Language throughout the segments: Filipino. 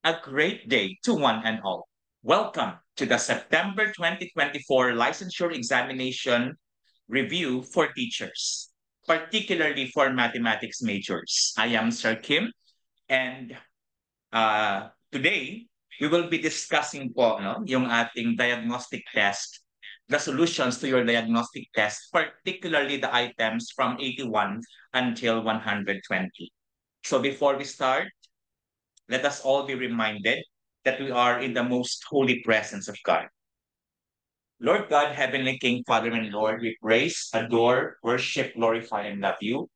A great day to one and all. Welcome to the September 2024 Licensure Examination Review for Teachers, particularly for mathematics majors. I am Sir Kim, and today we will be discussing po yung ating diagnostic test, the solutions to your diagnostic test, particularly the items from 81 until 120. So before we start, let us all be reminded that we are in the most holy presence of God. Lord God, Heavenly King, Father, and Lord, we praise, adore, worship, glorify, and love you.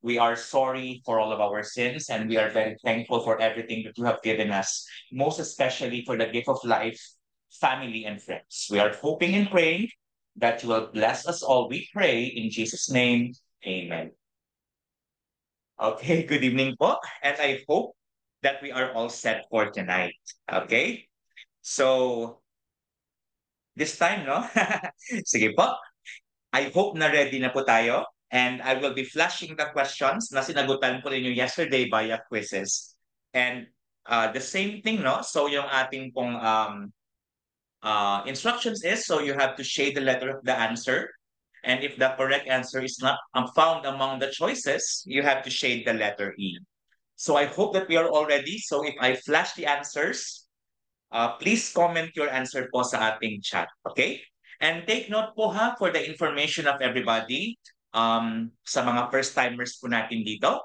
We are sorry for all of our sins, and we are very thankful for everything that you have given us, most especially for the gift of life, family, and friends. We are hoping and praying that you will bless us all. We pray in Jesus' name. Amen. Okay, good evening po, and I hope that we are all set for tonight. Okay? So, this time, no? Sige po. I hope na ready na po tayo. And I will be flashing the questions na sinagutan ko ninyo yesterday via quizzes. And the same thing, no? So, yung ating pong instructions is, so you have to shade the letter of the answer. And if the correct answer is not found among the choices, you have to shade the letter E. So I hope that we are all ready. So if I flash the answers, please comment your answer po sa ating chat. Okay? And take note po ha for the information of everybody, sa mga first-timers po natin dito.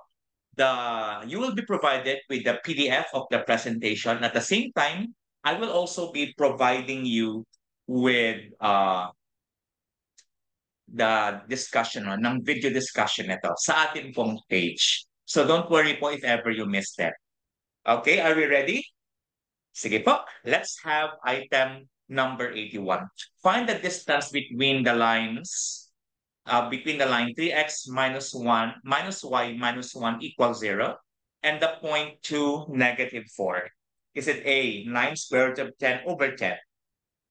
You will be provided with the PDF of the presentation. At the same time, I will also be providing you with the discussion ng video discussion nito sa atin pong page. So don't worry po if ever you missed it. Okay, are we ready? Sige po, let's have item number 81. Find the distance between the lines, between the line 3x minus 1 minus y minus 1 equals 0 and the point 2, negative 4. Is it A, 9 square root of 10 over 10,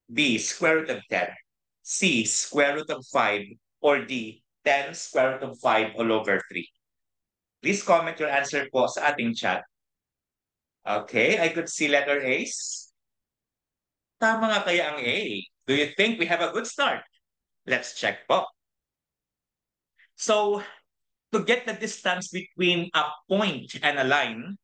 B, square root of 10, C, square root of 5, or D, 10 square root of 5 all over 3? Please comment your answer po sa ating chat. Okay, I could see letter A's. Tama nga kaya ang A. Do you think we have a good start? Let's check po. So, to get the distance between a point and a line,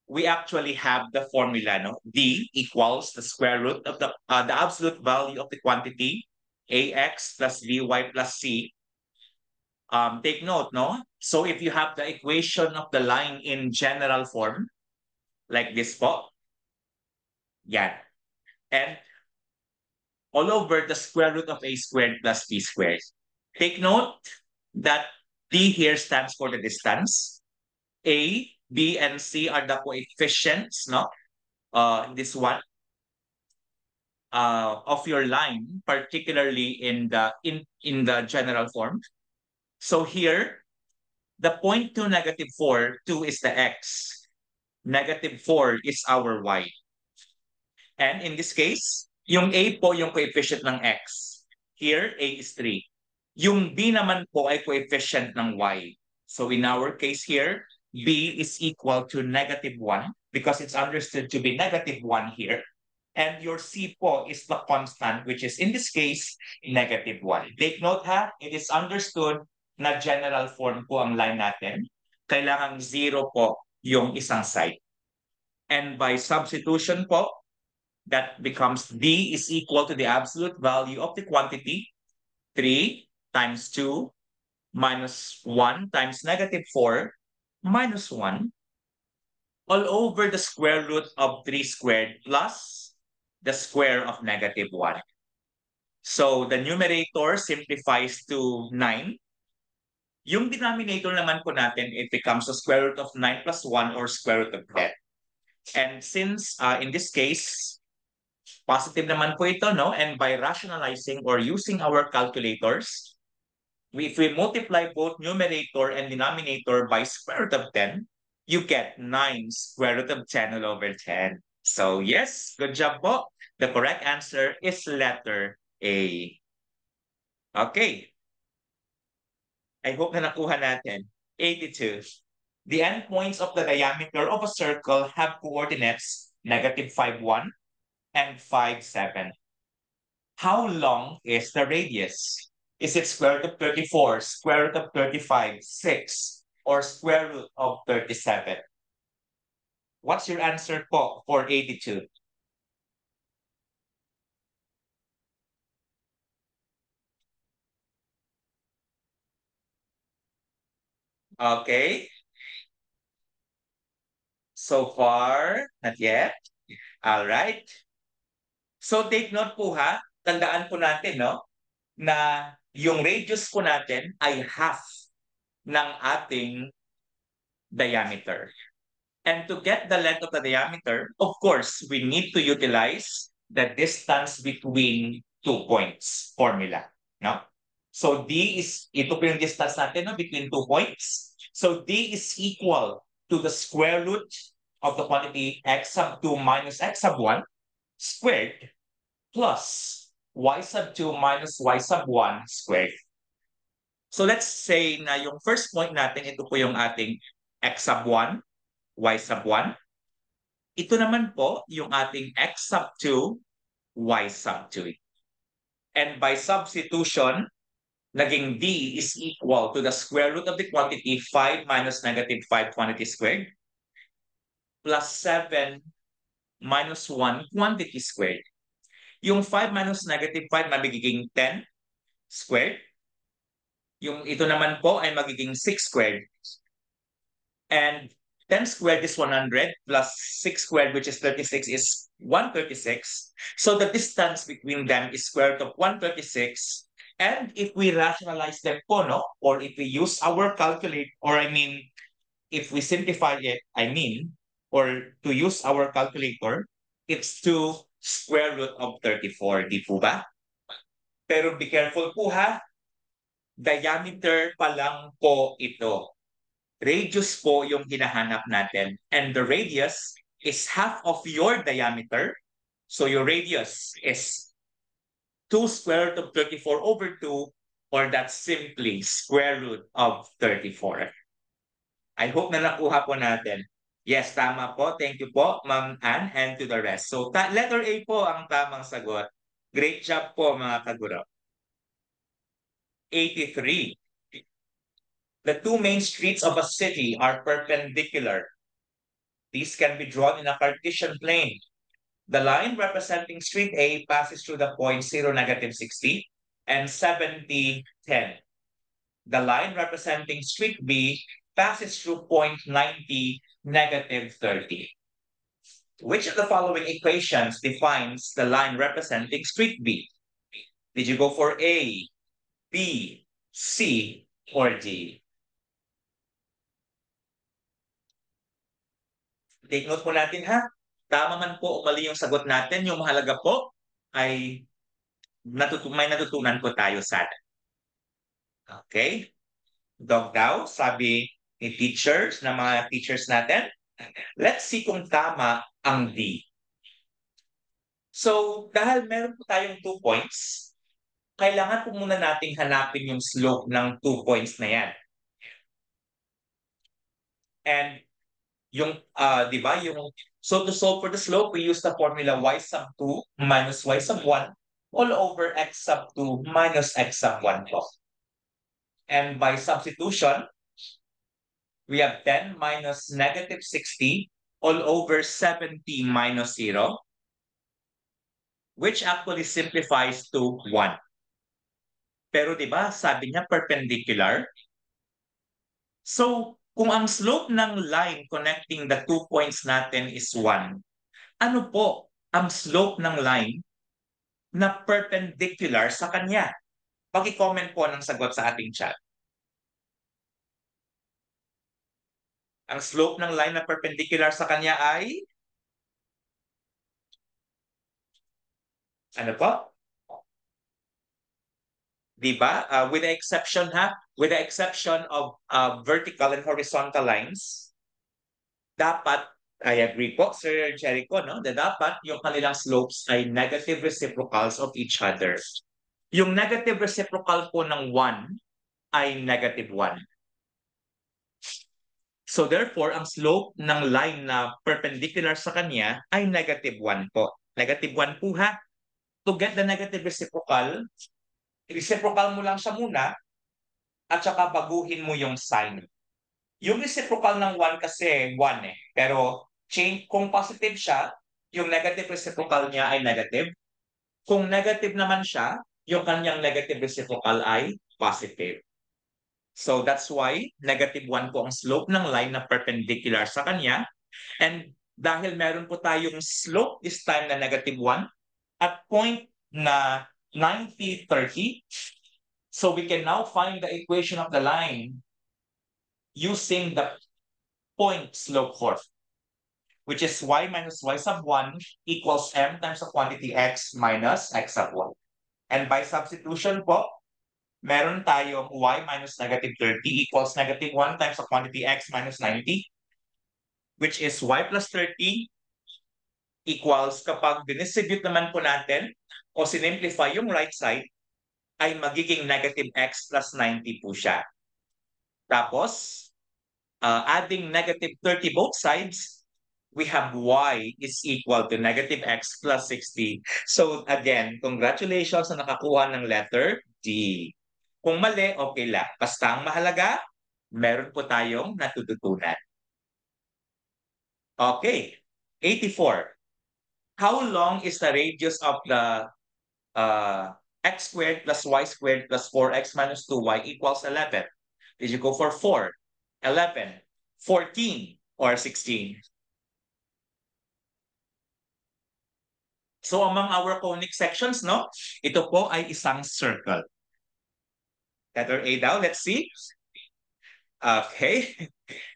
we actually have the formula, no? D equals the square root of the absolute value of the quantity, AX plus BY plus C. Take note, no? So if you have the equation of the line in general form, like this po, yan. And all over the square root of A squared plus B squared. Take note that D here stands for the distance. A, B, and C are the coefficients, no? This one of your line, particularly in the general form. So here, the point 2, negative 4, 2 is the x. Negative 4 is our y. And in this case, yung A po yung coefficient ng x. Here, A is 3. Yung B naman po ay coefficient ng y. So in our case here, B is equal to negative 1 because it's understood to be negative 1 here. And your C po is the constant, which is in this case, negative 1. Take note ha, it is understood na general form po ang line natin. Kailangan 0 po yung isang side. And by substitution po, that becomes D is equal to the absolute value of the quantity, 3 times 2 minus 1 times negative 4 minus 1 all over the square root of 3 squared plus the square of negative 1. So the numerator simplifies to 9. Yung denominator naman po natin, it becomes the square root of 9 plus 1 or square root of 10. And since in this case, positive naman po ito, no? And by rationalizing or using our calculators, if we multiply both numerator and denominator by square root of 10, you get 9 square root of 10 all over 10. So yes, good job po. The correct answer is letter A. Okay. I hope na nakuha natin. 82. The endpoints of the diameter of a circle have coordinates negative 5, 1, and 5, 7. How long is the radius? Is it square root of 34, square root of 35, 6, or square root of 37? What's your answer po for 82? Okay, so far, not yet. All right. So take note po ha, tandaan po natin no, na yung radius po natin ay half ng ating diameter. And to get the length of the diameter, of course, we need to utilize the distance between 2 points formula. No? So D is, ito po yung distance natin no, between 2 points. So D is equal to the square root of the quantity x sub 2 minus x sub 1 squared plus y sub 2 minus y sub 1 squared. So let's say na yung first point natin, ito po yung ating x sub 1, y sub 1. Ito naman po yung ating x sub 2, y sub 2. And by substitution, naging D is equal to the square root of the quantity 5 minus negative 5 quantity squared plus 7 minus 1 quantity squared. Yung 5 minus negative 5 magiging 10 squared. Yung ito naman po ay magiging 6 squared. And 10 squared is 100 plus 6 squared, which is 36, is 136. So the distance between them is square root of 136. And if we rationalize them po, no? Or if we use our calculator, or I mean, if we simplify it, or to use our calculator, it's 2 square root of 34. Di po ba? Pero be careful po ha. Diameter pa lang po ito. Radius po yung hinahanap natin. And the radius is half of your diameter. So your radius is 2 square root of 34 over 2, or that's simply square root of 34. I hope na nakuha po natin. Yes, tama po. Thank you po, Ma'am Ann, and to the rest. So letter A po ang tamang sagot. Great job po, mga kaguro. 83. The two main streets of a city are perpendicular. These can be drawn in a Cartesian plane. The line representing street A passes through the points 0, negative 60, and 70, 10. The line representing street B passes through point 90, negative 30. Which of the following equations defines the line representing street B? Did you go for A, B, C, or D? Take note po natin ha. Tama man po o mali yung sagot natin, yung mahalaga po ay may natutunan po tayo sa atin. Okay? Dog daw, sabi ni teachers, ng mga teachers natin. Let's see kung tama ang D. So, dahil meron po tayong 2 points, kailangan po muna nating hanapin yung slope ng 2 points na yan. And yung, di ba, so to solve for the slope, we use the formula y sub 2 minus y sub 1 all over x sub 2 minus x sub 1 po. And by substitution, we have 10 minus negative 60 all over 70 minus 0, which actually simplifies to 1. Pero di ba, sabi niya perpendicular. So, kung ang slope ng line connecting the 2 points natin is 1, ano po ang slope ng line na perpendicular sa kanya? Paki-comment po ng sagot sa ating chat. Ang slope ng line na perpendicular sa kanya ay ano po? Diba? With the exception of vertical and horizontal lines, dapat, I agree po, Sir Jericho, no? Na dapat yung kanilang slopes ay negative reciprocals of each other. Yung negative reciprocal po ng 1 ay negative 1. So therefore, ang slope ng line na perpendicular sa kanya ay -1 po. -1 po ha. To get the negative reciprocal, reciprocal mo lang siya muna at saka baguhin mo yung sign. Yung reciprocal ng 1 kasi 1 eh. Pero change, kung positive siya, yung negative reciprocal niya ay negative. Kung negative naman siya, yung kanyang negative reciprocal ay positive. So that's why -1 po ang slope ng line na perpendicular sa kanya. And dahil meron po tayong slope this time na -1 at point na 90, 30, so we can now find the equation of the line using the point slope form, which is y minus y sub 1 equals m times the quantity x minus x sub 1. And by substitution po, meron tayong y minus -30 equals -1 times the quantity x minus 90, which is y plus 30 equals, kapag dinistribute naman po natin o sinimplify yung right side, ay magiging -x plus 90 po siya. Tapos, adding -30 both sides, we have y is equal to -x plus 60. So again, congratulations na nakakuha ng letter D. Kung mali, okay lang. Basta ang mahalaga, meron po tayong natututunan. Okay, 84. How long is the radius of the x squared plus y squared plus 4x minus 2y equals 11? Did you go for 4, 11, 14, or 16? So among our conic sections, no, ito po ay isang circle. Letter A daw, let's see. Okay.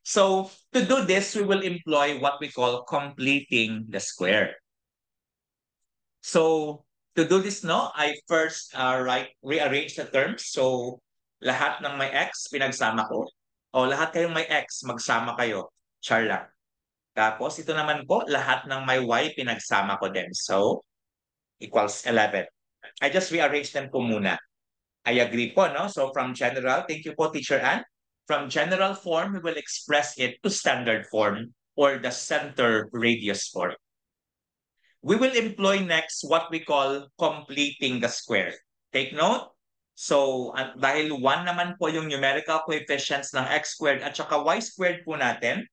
So to do this, we will employ what we call completing the square. So to do this, no, I first rearrange the terms. So lahat ng may x, pinagsama ko. O lahat kayong may x, magsama kayo. Char lang. Tapos ito naman po, lahat ng may y, pinagsama ko din. So equals 11. I just rearrange them po muna. I agree po, no? So from general, thank you po, Teacher Ann. From general form, we will express it to standard form or the center radius form. We will employ next what we call completing the square. Take note. So, dahil 1 naman po yung numerical coefficients ng x squared at saka y squared po natin,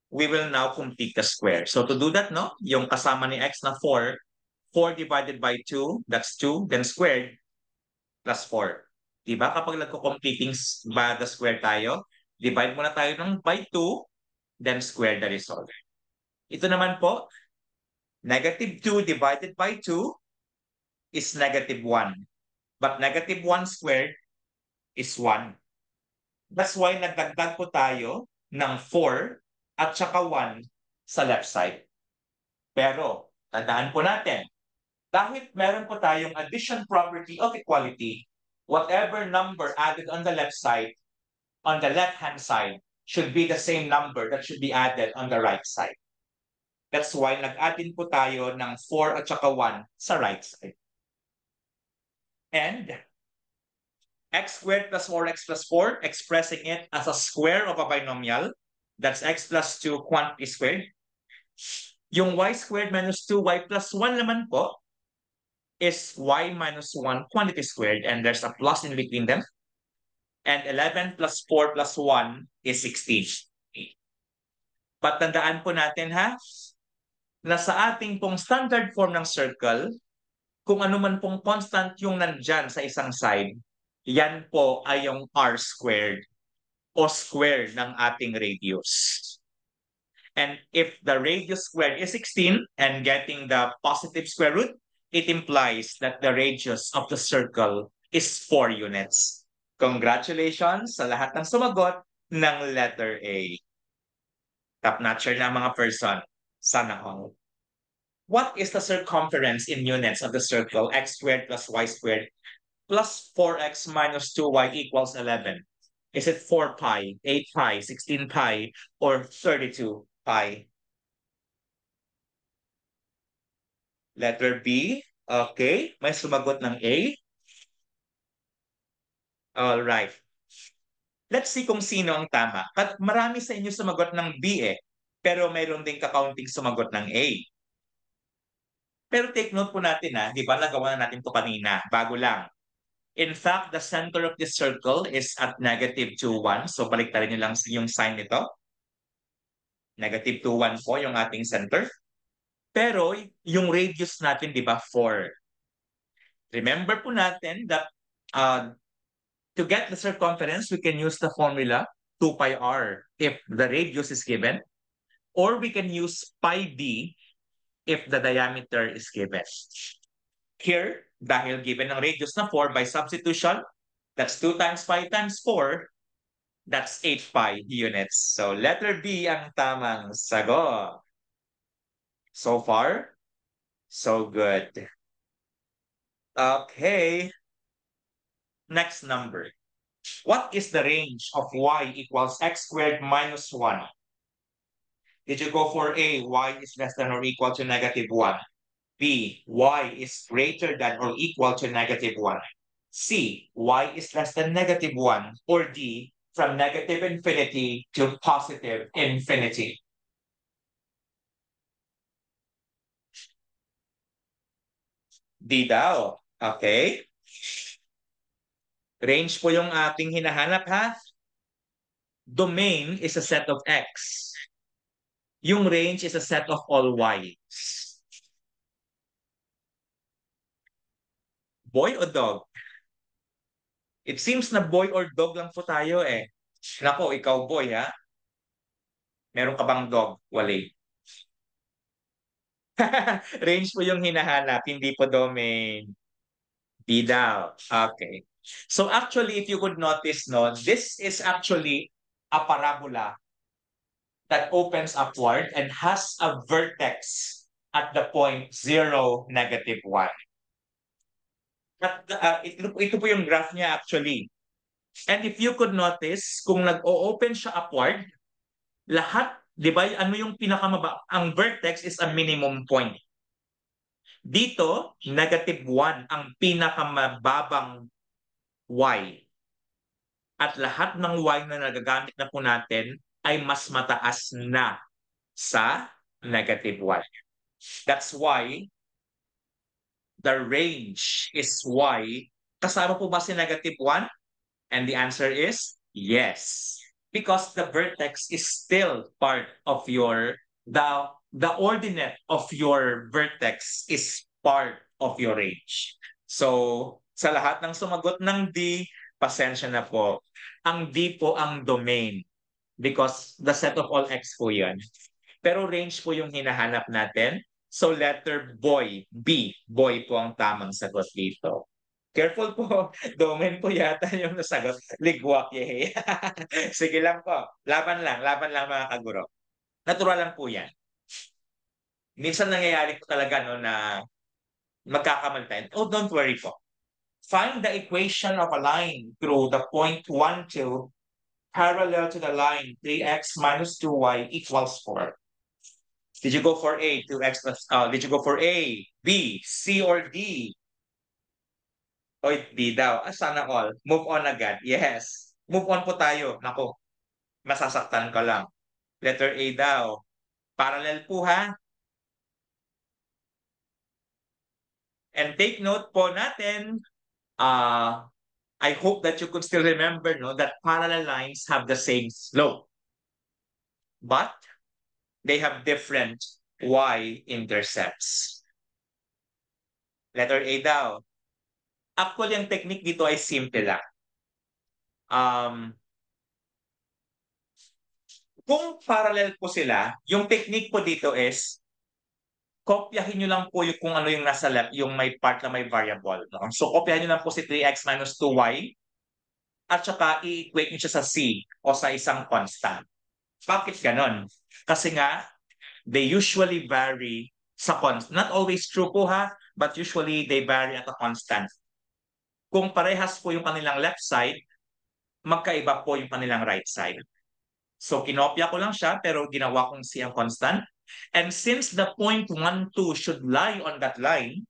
we will now complete the square. So to do that, no, yung kasama ni x na 4, 4 divided by 2, that's 2, then squared, plus 4. Diba? Kapag nagko-completing ba the square tayo, divide muna tayo ng by 2, then square the result. Ito naman po, -2 divided by 2 is -1. But -1 squared is 1. That's why nagdagdag po tayo ng 4 at saka 1 sa left side. Pero, tandaan po natin, dahil meron po tayong addition property of equality, whatever number added on the left side, on the left-hand side, should be the same number that should be added on the right side. That's why nag-add din po tayo ng 4 at saka 1 sa right side. And x squared plus 4x plus 4, expressing it as a square of a binomial, that's x plus 2 quantity squared. Yung y squared minus 2y plus 1 naman po is y minus 1 quantity squared, and there's a plus in between them. And 11 plus 4 plus 1 is 16. Patandaan po natin ha, na sa ating pong standard form ng circle, kung ano man pong constant yung nandyan sa isang side, yan po ay yung r squared o square ng ating radius. And if the radius squared is 16 and getting the positive square root, it implies that the radius of the circle is 4 units. Congratulations sa lahat ng sumagot ng letter A. Top-notcher na mga person. Sana all. What is the circumference in units of the circle x squared plus y squared plus 4x minus 2y equals 11? Is it 4 pi, 8 pi, 16 pi, or 32 pi? Letter B. Okay. May sumagot ng A. All right. Let's see kung sino ang tama. At marami sa inyo sumagot ng B eh. Pero mayroon din kakaunting sumagot ng A. Pero take note po natin di ba nagawa na natin to kanina, bago lang. In fact, the center of this circle is at negative 2, 1. So baliktarin nyo lang yung sign nito. Negative 2, 1 po yung ating center. Pero yung radius natin, di ba, 4. Remember po natin that to get the circumference, we can use the formula 2 pi r if the radius is given, or we can use pi d if the diameter is given. Here, dahil given ng radius na 4 by substitution, that's 2 times pi times 4, that's 8 pi units. So letter B ang tamang sagot. So far, so good. Okay. Next number. What is the range of y equals x squared minus 1? Did you go for A, y is less than or equal to negative 1? B, y is greater than or equal to negative 1? C, y is less than negative 1? Or D, from negative infinity to positive infinity? D daw. Okay. Range po yung ating hinahanap ha. Domain is a set of x. Yung range is a set of all y's. Boy o dog? It seems na boy or dog lang po tayo eh. Nako, ikaw boy ha? Meron ka bang dog? Wali. Range po yung hinahanap, hindi po domain. D daw. Okay. So actually, if you could notice, no, this is actually a parabola that opens upward and has a vertex at the point 0, negative 1. At, ito po yung graph niya actually. And if you could notice, kung nag-o-open siya upward, lahat, di ba, ano yung pinakamaba? Ang vertex is a minimum point. Dito, negative 1 ang pinakamababang y. At lahat ng y na nagagamit na po natin ay mas mataas na sa negative 1. That's why the range is y. Kasama po ba si negative 1? And the answer is yes. Because the vertex is still part of the ordinate of your vertex is part of your range. So, sa lahat ng sumagot ng D, pasensya na po. Ang D po ang domain because the set of all x po yan. Pero range po yung hinahanap natin. So letter B, boy po ang tamang sagot dito. Careful po, domain po yata yung nasagot. Ligwak, yehe. Sige lang po. Laban lang mga kaguro. Natural lang po yan. Minsan nangyayari po talaga no, na magkakamali tayo. Oh, don't worry po. Find the equation of a line through the point 1, 2 parallel to the line 3x minus 2y equals 4. Did you go for A, 2x plus, did you go for A, B, C, or D? Oy, D daw. Sana all. Move on agad. Yes. Move on po tayo. Nako, masasaktan ka lang. Letter A daw. Parallel po ha. And take note po natin, I hope that you could still remember no, that parallel lines have the same slope. But they have different y-intercepts. Letter A daw. Actually, ang technique dito ay simple lang. Kung parallel po sila, yung technique po dito is kopyahin nyo lang po yung kung ano yung nasa left, yung may part na may variable. No? So, kopyahin nyo lang po si 3x minus 2y at saka i-equate nyo siya sa c o sa isang constant. Bakit ganon? Kasi nga, they usually vary sa constant. Not always true po ha, but usually they vary at a constant. Kung parehas po yung kanilang left side, magkaiba po yung kanilang right side. So, kinopya ko lang siya, pero ginawa kong c ang constant. And since the point 1, 2 should lie on that line,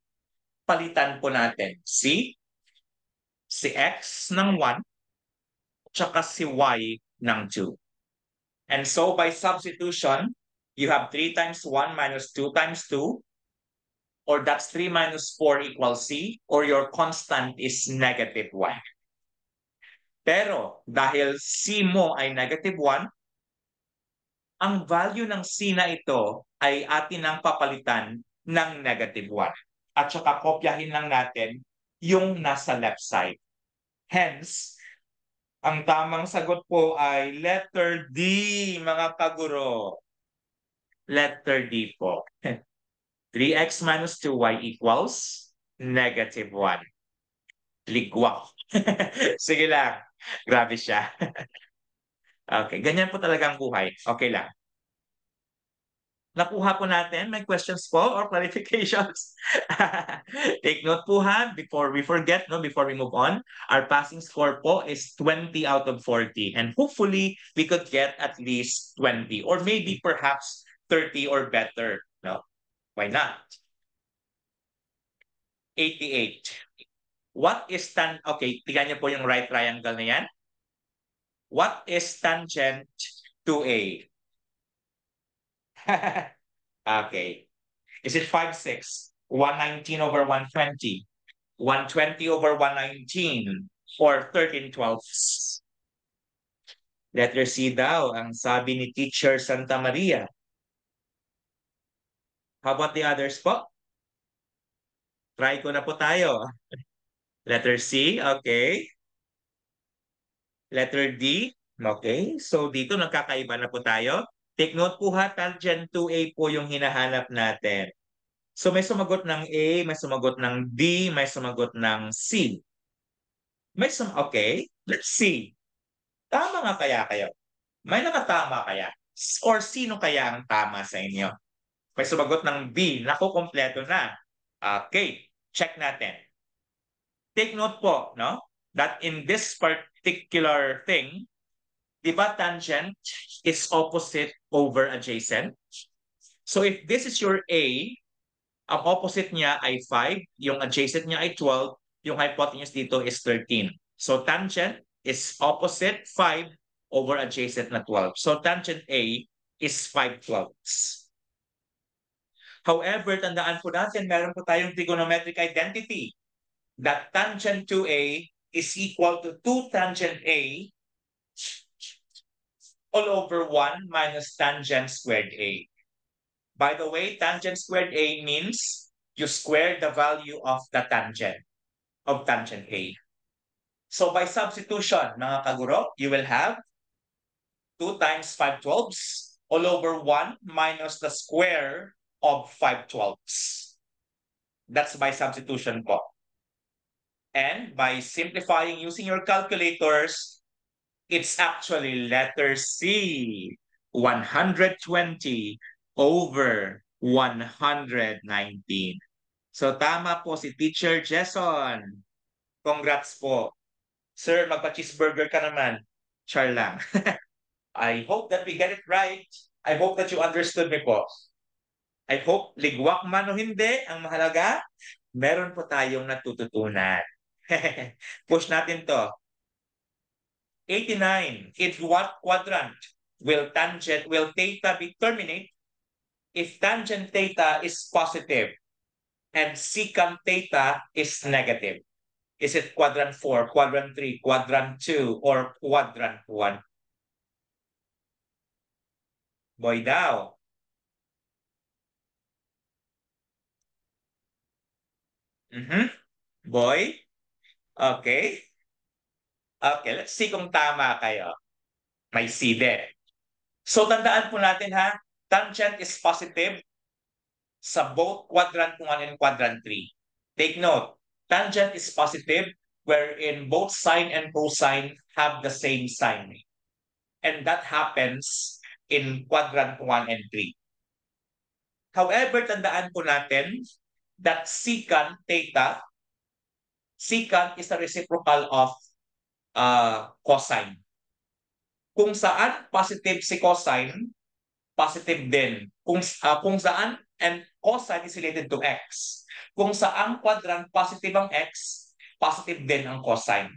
palitan po natin si x ng 1 tsaka si y ng 2. And so by substitution, you have 3 times 1 minus 2 times 2, or that's 3 minus 4 equals c, or your constant is negative 1. Pero dahil c mo ay negative 1, ang value ng c na ito ay atin ang papalitan ng negative 1. At saka kopyahin lang natin yung nasa left side. Hence, ang tamang sagot po ay letter D, mga kaguro. Letter D po. 3x minus 2y equals negative 1. Ligwak. Sige lang. Grabe siya. Okay, ganyan po talaga ang buhay. Okay lang. Nakuha po natin? May questions po or clarifications? Take note po ha, before we forget, no, before we move on, our passing score po is 20 out of 40. And hopefully, we could get at least 20 or maybe perhaps 30 or better. No? Why not? 88. What is okay, tingnan niyo po yung right triangle na yan. What is tangent to A? Okay. Is it 5, 6, 119 over 120, 120 over 119, or 13/12? Letter C daw, ang sabi ni Teacher Santa Maria. How about the others po? Try ko na po tayo. Letter C, okay. Letter D, okay. So dito nagkakaiba na po tayo. Take note po ha, tangent to A po yung hinahanap natin. So may sumagot ng A, may sumagot ng D, may sumagot ng C. Okay, let's see. Tama nga kaya kayo? May nakatama kaya? Or sino kaya ang tama sa inyo? May sumagot ng B. Naku, kompleto na. Okay, check natin. Take note po, no? That in this particular thing, di ba tangent is opposite over adjacent? So if this is your A, ang opposite niya ay 5, yung adjacent niya ay 12, yung hypotenuse dito is 13. So tangent is opposite 5 over adjacent na 12. So tangent A is 5/12. However, tandaan po natin, meron po tayong trigonometric identity that tangent to A is equal to 2 tangent A all over 1 minus tangent squared A. By the way, tangent squared A means you square the value of the tangent of tangent A. So by substitution, mga kaguro, you will have 2 times 5/12 all over 1 minus the square of 5/12. That's by substitution po. And by simplifying using your calculators, it's actually letter C, 120 over 119. So tama po si Teacher Jason. Congrats po. Sir, magpa-cheeseburger ka naman. Char lang. I hope that we get it right. I hope that you understood me po. I hope ligwak man o hindi, ang mahalaga, meron po tayong natututunan. Push natin to. 89. In what quadrant will theta be terminate if tangent theta is positive and secant theta is negative? Is it quadrant 4, quadrant 3, quadrant 2, or quadrant 1? Boy daw. Boy? Okay. Okay, let's see kung tama kayo. May C din. So tandaan po natin ha, tangent is positive sa both quadrant 1 and quadrant 3. Take note, tangent is positive wherein both sine and cosine have the same sign. And that happens in quadrant 1 and 3. However, tandaan po natin that secant theta, secant is the reciprocal of cosine. Kung saan positive si cosine, positive din. Kung saan and cosine is related to x. Kung saan quadrant positive ang x, positive din ang cosine.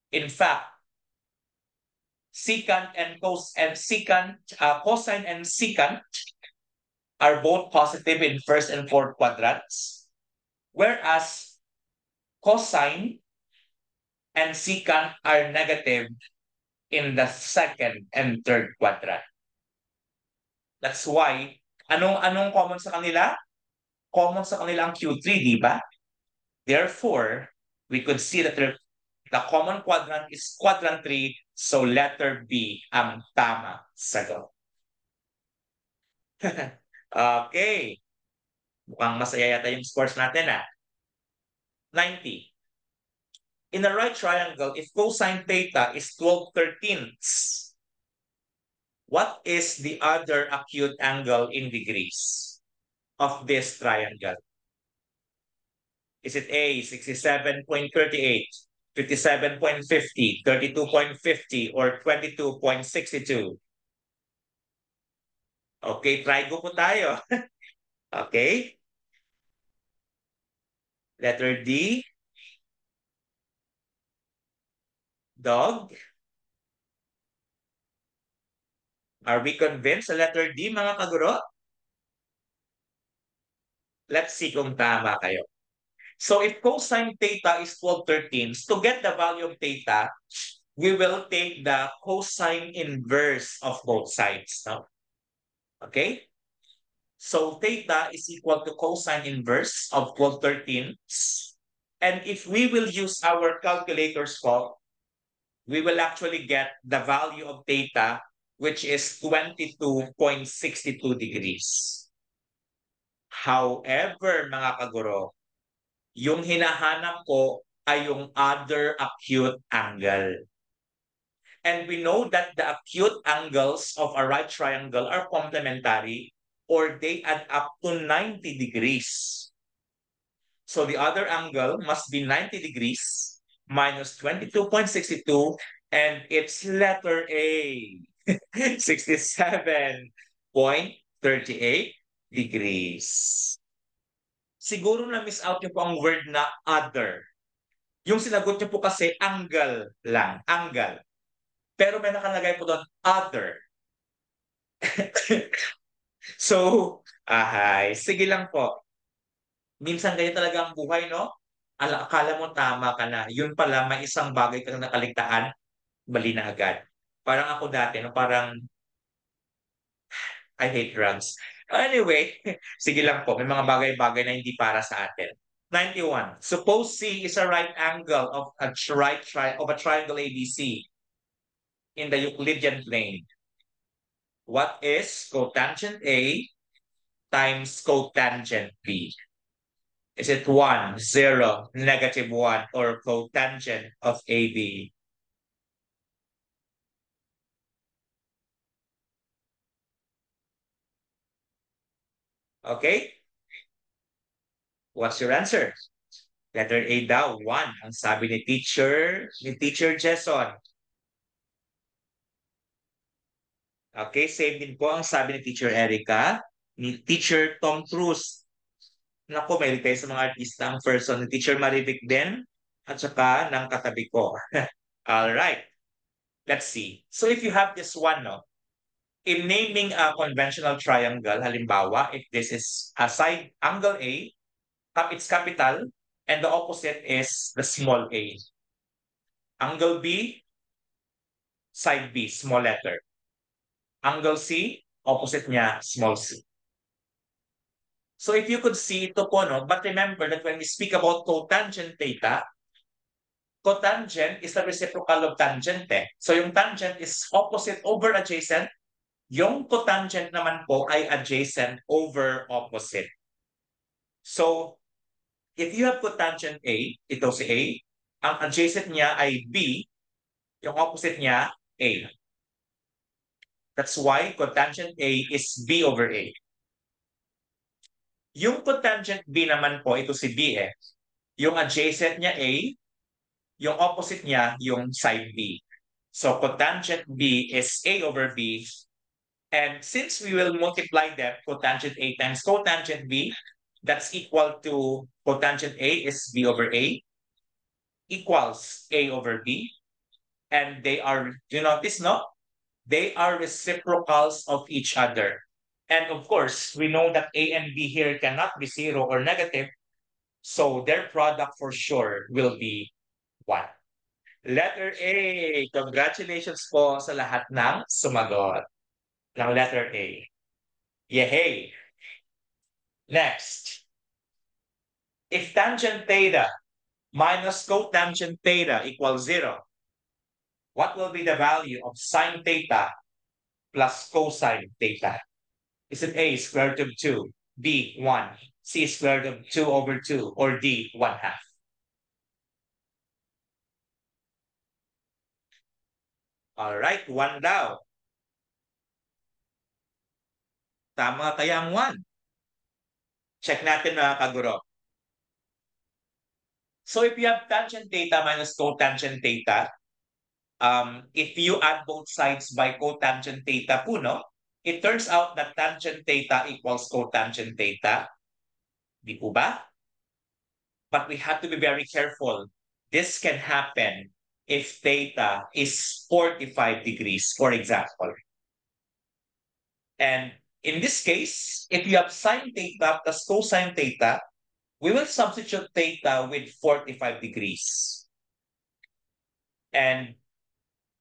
In fact, secant and cosine and secant are both positive in first and fourth quadrants, whereas cosine and secant are negative in the second and third quadrant. That's why, anong common sa kanila? Common sa kanila ang Q3, di ba? Therefore, we could see that the common quadrant is quadrant 3, so letter B ang tama sagot. Okay. Mukhang masaya yata yung scores natin, 90. In a right triangle, if cosine theta is 12/13, what is the other acute angle in degrees of this triangle? Is it A, 67.38, 57.50, 32.50, or 22.62? Okay, try go po tayo. Okay. Letter D. Dog. Are we convinced sa letter D, mga kaguro? Let's see kung tama kayo. So if cosine theta is 12/13, to get the value of theta, we will take the cosine inverse of both sides. No? Okay? So theta is equal to cosine inverse of 12/13. And if we will use our calculators po, we will actually get the value of theta, which is 22.62 degrees. However, mga kaguro, yung hinahanap ko ay yung other acute angle. And we know that the acute angles of a right triangle are complementary or they add up to 90 degrees. So the other angle must be 90 degrees minus 22.62 and it's letter A, 67.38 degrees. Siguro na-miss out niyo po ang word na other. Yung sinagot niyo po kasi angle lang, angle. Pero may nakalagay po doon other. So, sige lang po. Minsan ganyan talaga ang buhay, no? Akala mo tama ka na. Yun pala, may isang bagay kang nakaligtaan, bali na agad. Parang ako dati, no? Parang I hate drugs. Anyway, sige lang po. May mga bagay-bagay na hindi para sa atin. 91. Suppose C is a right angle of a triangle ABC in the Euclidean plane. What is cotangent A times cotangent B? Is it 1, 0, -1, or cotangent of AB? Okay? What's your answer? Letter A daw, 1. Ang sabi ni Teacher Jason. Okay, same din po ang sabi ni Teacher Erica, ni Teacher Tom Cruise. Naku, may tayo sa mga artista ang person ni Teacher Marivic din, at saka ng katabi ko. All right. Let's see. So if you have this one, no, in naming a conventional triangle, halimbawa, if this is a side angle A, it's capital, and the opposite is the small a. Angle B, side B, small letter. Angle C, opposite niya, small c. So if you could see ito po, no, but remember that when we speak about cotangent theta, cotangent is the reciprocal of tangent. So yung tangent is opposite over adjacent. Yung cotangent naman po ay adjacent over opposite. So if you have cotangent A, ito si A, ang adjacent niya ay B, yung opposite niya, A. That's why cotangent A is B over A. Yung cotangent B naman po, ito si B eh. Yung adjacent niya A, yung opposite niya, yung side B. So cotangent B is A over B. And since we will multiply them, cotangent A times cotangent B, that's equal to cotangent A is B over A, equals A over B. And they are, you notice, no? They are reciprocals of each other. And of course, we know that A and B here cannot be zero or negative. So their product for sure will be 1. Letter A. Congratulations po sa lahat ng sumagot ng letter A. Yehey! Next. If tangent theta minus cotangent theta equals 0, what will be the value of sine theta plus cosine theta? Is it A square root of 2, B 1, C square root of 2 over 2, or D 1/2? All right, 1 daw. Tama kaya ang 1? Check natin mga kaguro. So if you have tangent theta minus cotangent theta, if you add both sides by cotangent theta po, no? It turns out that tangent theta equals cotangent theta. Di po ba? But we have to be very careful. This can happen if theta is 45 degrees, for example. And in this case, if you have sine theta plus cosine theta, we will substitute theta with 45 degrees. And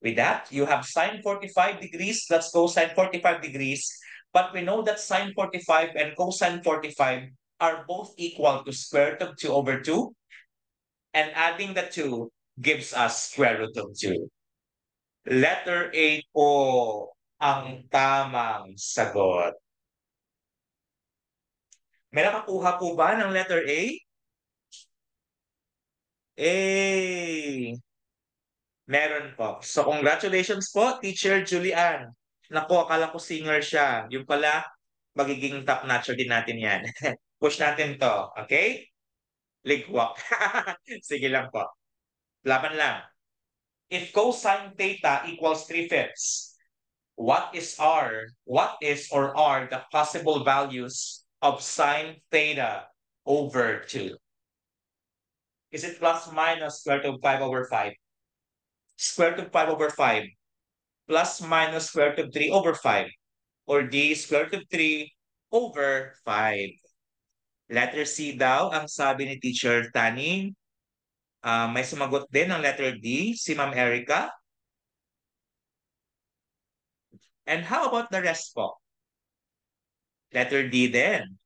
with that, you have sine 45 degrees plus cosine 45 degrees. But we know that sine 45 and cosine 45 are both equal to square root of 2 over 2. And adding the 2 gives us square root of 2. Letter A po ang tamang sagot. May nakakuha po ba ng letter A? A. Meron po. So congratulations po, Teacher Julian. Naku, akala ko singer siya. Yung pala, magiging top notcher din natin yan. Push natin to. Okay? Ligwak. Sige lang po. Laban lang. If cosine theta equals 3/5, what is or are the possible values of sine theta over 2? Is it plus minus square root of 5 over 5? Square root of 5 over 5 plus minus square root of 3 over 5, or D square root of 3 over 5. Letter C daw ang sabi ni Teacher Tani. May sumagot din ng letter D, si Ma'am Erica. And how about the rest po? Letter D din.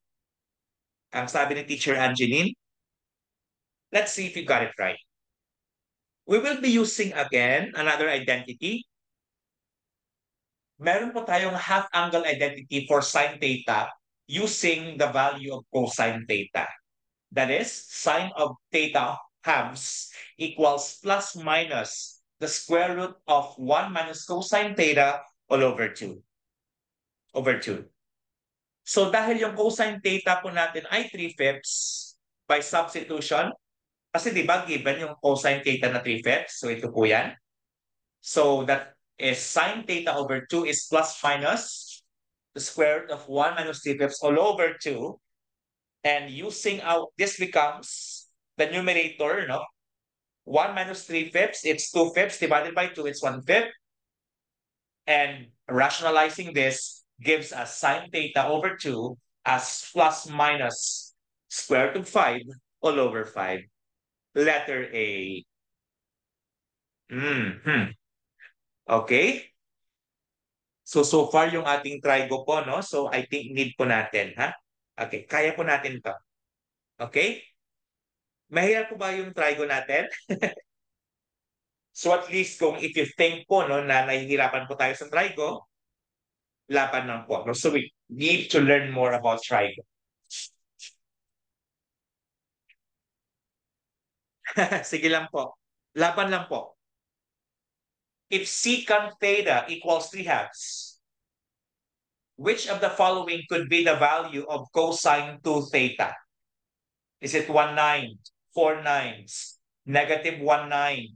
Ang sabi ni Teacher Angeline. Let's see if you got it right. We will be using again another identity. Meron po tayong half angle identity for sine theta using the value of cosine theta. That is, sine of theta halves equals plus minus the square root of 1 minus cosine theta all over 2. Over 2. So dahil yung cosine theta po natin ay 3/5 by substitution, kasi di ba given yung cosine theta na 3/5, so ito po yan. So that is sine theta over 2 is plus minus the square root of 1 minus 3/5 all over 2. And using out, this becomes the numerator, no? 1 minus 3/5, it's 2/5 divided by 2, it's 1/5. And rationalizing this gives us sine theta over 2 as plus minus square root of 5 all over 5. Letter A. Okay? So far yung ating trigo po, no? So I think need po natin, ha? Okay, kaya po natin to. Okay? Mahirap po ba yung trigo natin? So at least kung if you think po, no, na nahihirapan po tayo sa trigo, laban lang po. So we need to learn more about trigo. Sige lang po. Laban lang po. If secant theta equals 3/2, which of the following could be the value of cosine 2 theta? Is it 1/9, 4/9, negative 1/9,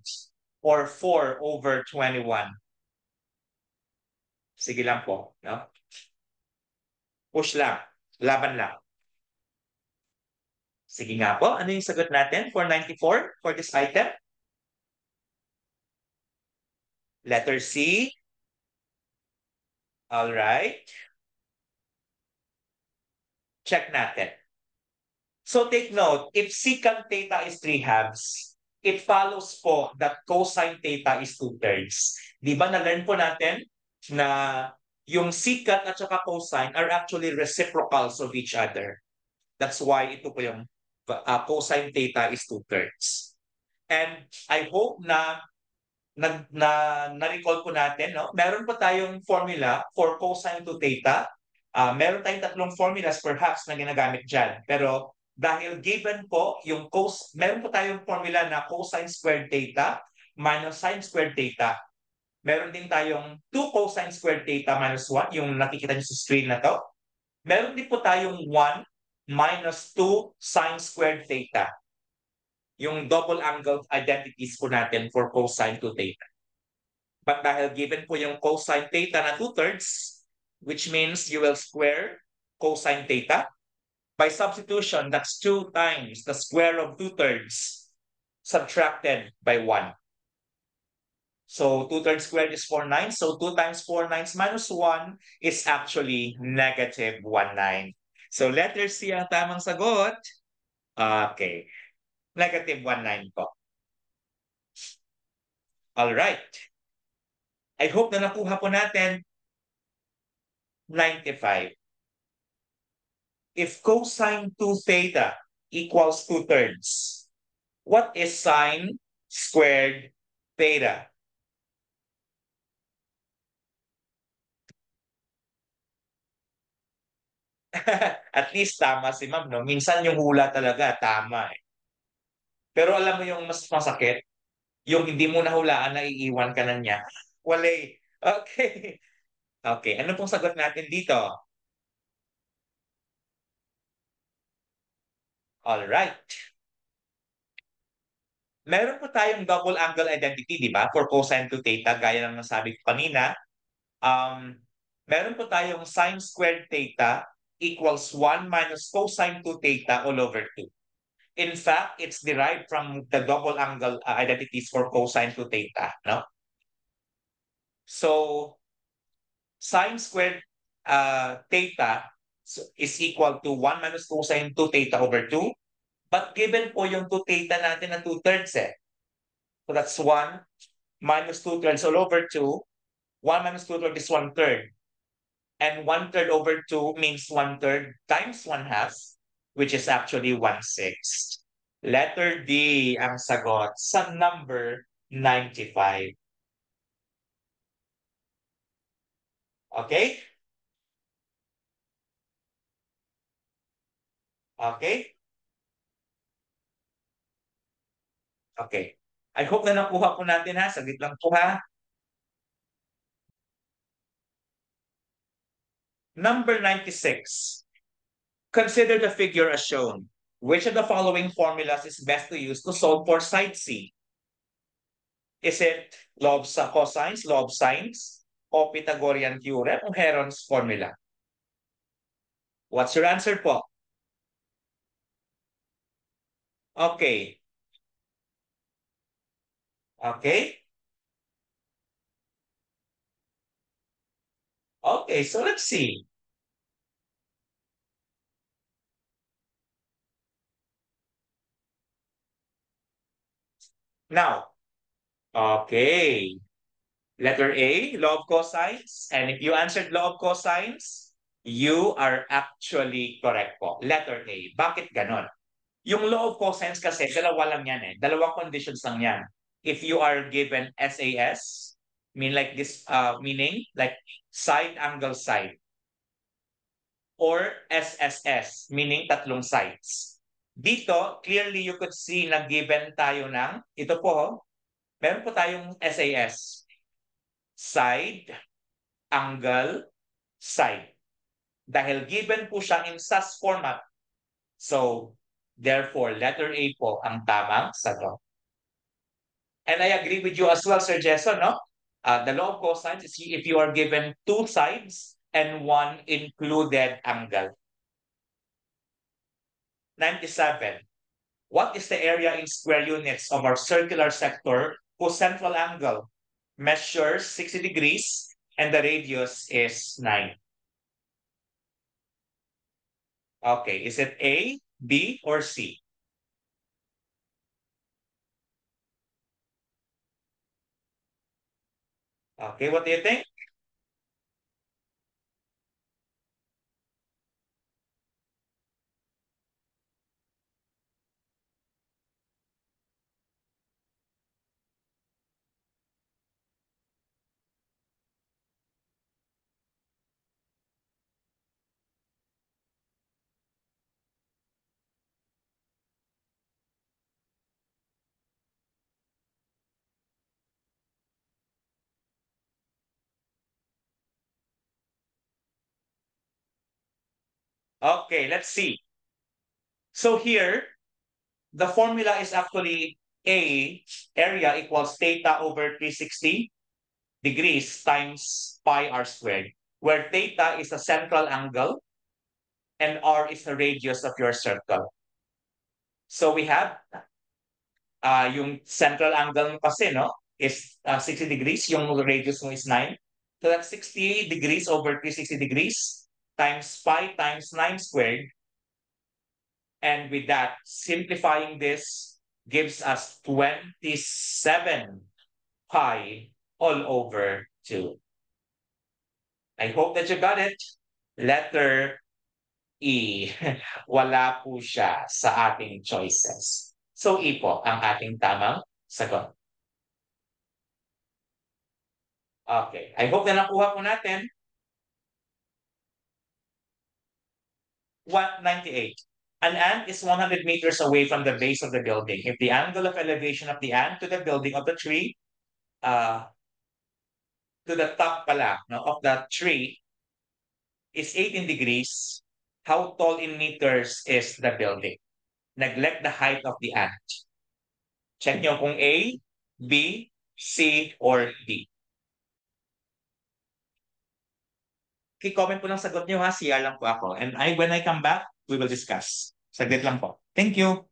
or 4 over 21? Sige lang po. No? Push lang. Laban lang. Sige nga po. Ano yung sagot natin for 94 for this item? Letter C. All right. Check natin. So take note, if secant theta is 3/2, it follows po that cosine theta is 2/3. Di ba na-learn po natin na yung secant at saka cosine are actually reciprocals of each other. That's why ito po yung cosine theta is 2/3. And I hope na-recall po natin, no? Meron po tayong formula for cosine to theta. Meron tayong tatlong formulas perhaps na ginagamit dyan. Pero dahil given po yung meron po tayong formula na cosine squared theta minus sine squared theta. Meron din tayong 2 cosine squared theta minus 1, yung nakikita nyo sa screen na to. Meron din po tayong 1 minus 2 sine squared theta. Yung double angle identities po natin for cosine to theta. But dahil given po yung cosine theta na 2/3, which means you will square cosine theta. By substitution, that's 2 times the square of 2/3 subtracted by 1. So 2/3 squared is 4/9. So 2 times 4/9 minus 1 is actually negative 1/9. So letter C ang tamang sagot. Okay. Negative 1/9 po. All right. I hope na nakuha po natin 95. If cosine 2 theta equals 2/3, what is sine squared theta? At least tama si ma'am, no? Minsan yung hula talaga, tama eh. Pero alam mo yung mas masakit? Yung hindi mo nahulaan, naiiwan ka na niya. Wala eh. Okay. Okay, ano pong sagot natin dito? All right. Meron po tayong double angle identity, di ba? For cosine to theta, gaya ng nasabi ko kanina. Meron po tayong sine squared theta equals 1 minus cosine 2 theta all over 2. In fact, it's derived from the double angle identities for cosine 2 theta, no? So, sine squared theta is equal to 1 minus cosine 2 theta over 2. But given po yung 2 theta natin na 2/3 eh. So that's 1 minus 2/3 all over 2. 1 minus 2/3 is 1/3. And 1/3 over 2 means 1/3 times 1/2, which is actually 1/6. Letter D ang sagot sa number 95. Okay? Okay? Okay. I hope na nakuha po natin ha. Saglit lang po ha. Number 96. Consider the figure as shown. Which of the following formulas is best to use to solve for side C? Is it law of cosines, law of sines, o Pythagorean theorem, o Heron's formula? What's your answer po? Okay. Okay? Okay, so let's see. Now, okay. Letter A, law of cosines. And if you answered law of cosines, you are actually correct po. Letter A. Bakit ganon? Yung law of cosines kasi, dalawa lang yan eh. Dalawang conditions lang yan. If you are given SAS, meaning like side angle side. Or SSS, meaning tatlong sides. Dito, clearly you could see na given tayo ng, ito po, meron po tayong SAS. Side, angle, side. Dahil given po siya in SAS format. So, therefore, letter A po ang tamang sagot. And I agree with you as well, Sir Jason, no? The law of cosines is if you are given two sides and one included angle. 97. What is the area in square units of our circular sector whose central angle measures 60 degrees and the radius is 9. Okay, is it A, B, or C? Okay, what do you think? Okay, let's see. So here, the formula is actually A, area equals theta over 360 degrees times pi r squared, where theta is the central angle and r is the radius of your circle. So we have yung central angle mo kasi, no, is 60 degrees, yung radius mo is 9. So that's 60 degrees over 360 degrees times pi times 9 squared. And with that, simplifying this gives us 27 pi all over 2. I hope that you got it. Letter E. Wala po siya sa ating choices. So E po ang ating tamang sagot. Okay. I hope na nakuha po natin. 198. An ant is 100 meters away from the base of the building. If the angle of elevation of the ant to the building of the tree, to the top pala, no, of the tree is 18 degrees, how tall in meters is the building? Neglect the height of the ant. Check nyo kung A, B, C, or D. I-comment po lang sagot nyo ha, CR lang po ako. And when I come back, we will discuss. Saglit lang po. Thank you.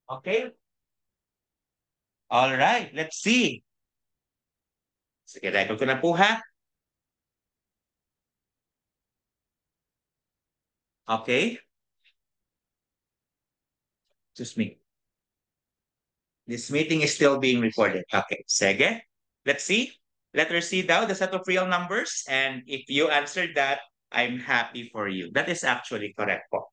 Okay? All right, let's see. Sige, record ko na po ha. Okay? Excuse me. This meeting is still being recorded. Okay, sige. Let's see. Letter C daw, the set of real numbers. And if you answered that, I'm happy for you. That is actually correct po.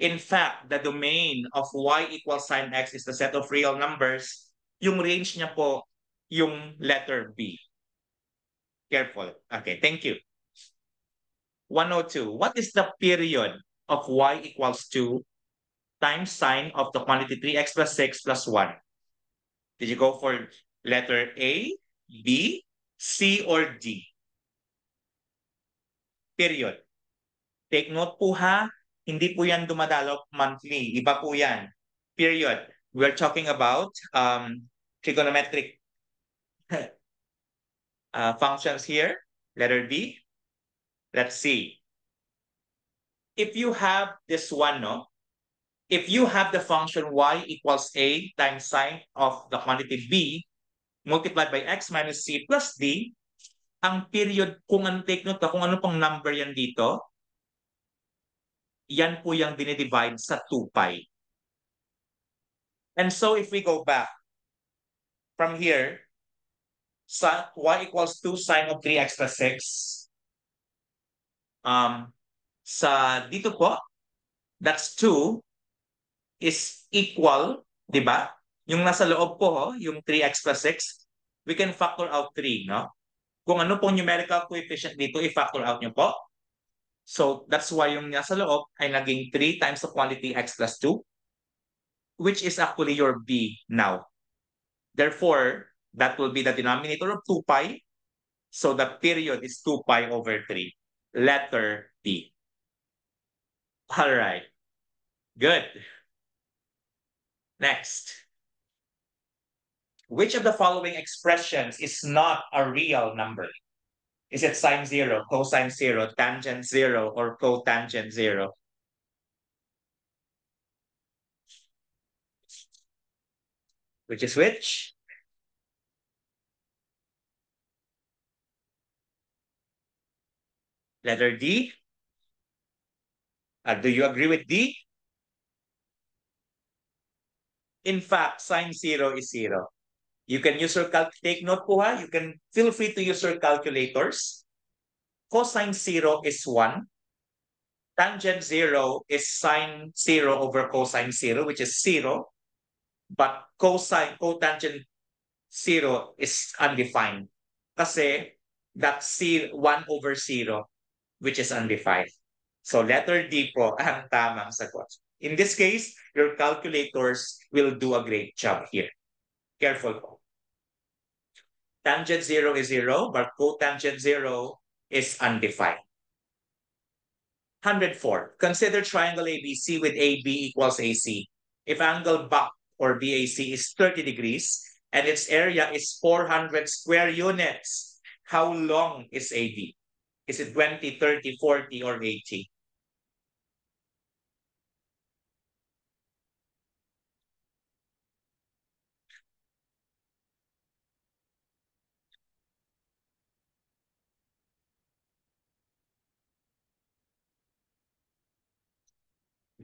In fact, the domain of y equals sine x is the set of real numbers. Yung range niya po, yung letter B. Careful. Okay, thank you. 102. What is the period of y equals 2 times sine of the quantity 3x plus 6 plus 1. Did you go for letter A, B, C, or D? Period. Take note po ha, hindi po yan dumadalo monthly. Iba po yan. Period. We're talking about trigonometric functions here. Letter B. Let's see. If you have this one, no? If you have the function y equals a times sine of the quantity b multiplied by x minus c plus d, ang period, kung ano, take note ka, kung ano pang number yan dito, yan po yung dinidivide sa 2 pi. And so if we go back from here, sa y equals 2 sine of 3x plus 6, sa dito po, that's 2 is equal, di ba? Yung nasa loob po, yung 3x plus 6, we can factor out 3, no? Kung ano pong numerical coefficient dito, i-factor out nyo po. So, that's why yung nasa loob ay naging 3 times the quantity x plus 2, which is actually your b now. Therefore, that will be the denominator of 2 pi. So, the period is 2 pi over 3. Letter B. All right. Good. Next. Which of the following expressions is not a real number? Is it sine 0, cosine 0, tangent 0, or cotangent 0? Which is which? Letter D. Do you agree with D? In fact, sine 0 is 0. You can use your take note po ha. You can feel free to use your calculators. Cosine 0 is 1. Tangent 0 is sine 0 over cosine 0, which is 0. But cotangent 0 is undefined. Kasi that's 1 over 0, which is undefined. So letter D po ang tamang sagot. In this case, your calculators will do a great job here. Careful po. Tangent 0 is 0, but cotangent 0 is undefined. 104. Consider triangle ABC with AB equals AC. If angle BAC or BAC is 30 degrees and its area is 400 square units, how long is AB? Is it 20, 30, 40, or 80?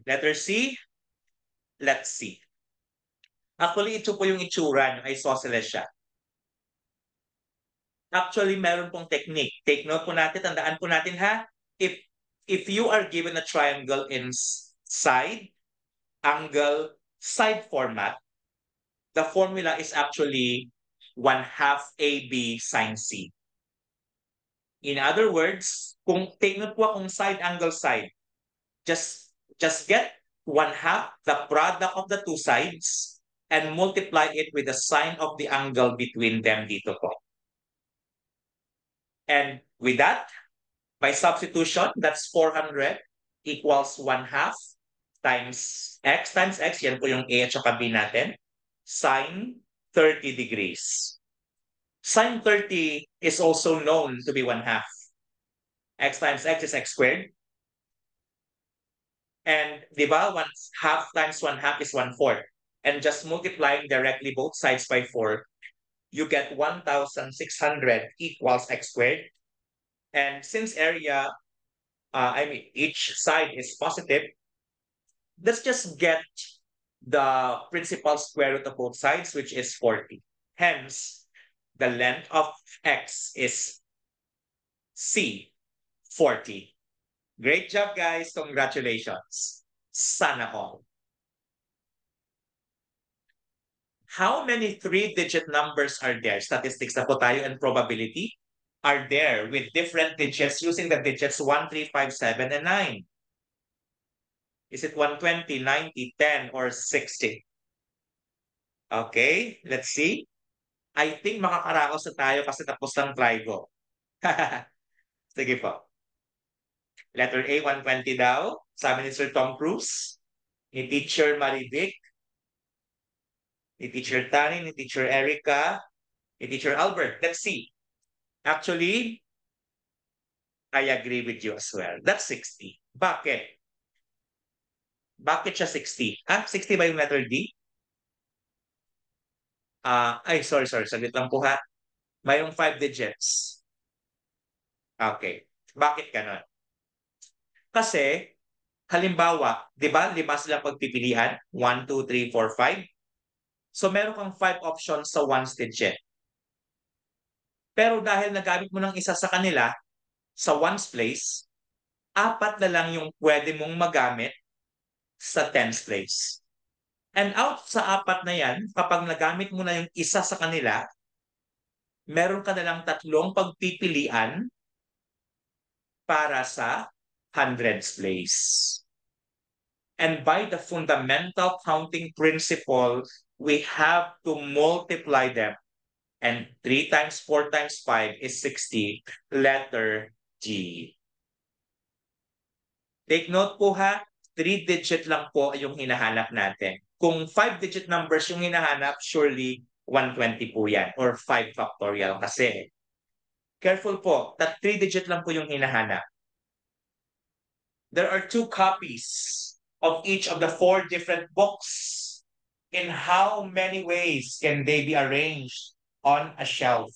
Letter C, let's see. Actually, ito po yung itsura nyo, isosceles siya. Actually, meron pong technique. Take note po natin, tandaan po natin ha. If you are given a triangle in side, angle, side format, the formula is actually 1/2 AB sine C. In other words, kung take note po kung side, angle, side, just get 1/2 the product of the two sides and multiply it with the sine of the angle between them dito po. And with that, by substitution, that's 400 equals 1/2 times x, yan po yung A at saka B natin, sine 30 degrees. Sine 30 is also known to be 1/2. X times x is x squared. And di ba, 1/2 times 1/2 is 1/4. And just multiplying directly both sides by 4, you get 1,600 equals x squared. And since area, each side is positive, let's just get the principal square root of both sides, which is 40. Hence, the length of x is C, 40. Great job, guys. Congratulations. Sana all. How many three-digit numbers are there? Statistics na po tayo and probability are there with different digits using the digits 1, 3, 5, 7, and 9. Is it 120, 90, 10, or 60? Okay, let's see. I think makakaraos na tayo kasi tapos lang trigo. Sige po. Letter A, 120 daw. Sabi ni Sir Tom Cruise, ni Teacher Marivic, ni Teacher Tani, ni Teacher Erica, ni Teacher Albert. Let's see. Actually, I agree with you as well. That's 60. Bakit? Bakit siya 60? 60 ba yung letter D? Sorry. Saglit lang po ha. Mayroong 5 digits. Okay. Bakit ganon? Kasi, halimbawa, di ba, lima sila pagpipilian? 1, 2, 3, 4, 5. So, meron kang 5 options sa ones digit. Pero dahil nagamit mo ng isa sa kanila, sa ones place, 4 na lang yung pwede mong magamit sa tens place. And out sa 4 na yan, kapag nagamit mo na yung isa sa kanila, meron ka na lang 3 pagpipilian para sa hundreds place. And by the fundamental counting principle, we have to multiply them. And 3 times 4 times 5 is 60. Letter G. Take note po ha, 3-digit lang po yung hinahanap natin. Kung 5-digit numbers yung hinahanap, surely 120 po yan or 5 factorial kasi. Careful po, 3-digit lang po yung hinahanap. There are 2 copies of each of the 4 different books. In how many ways can they be arranged on a shelf?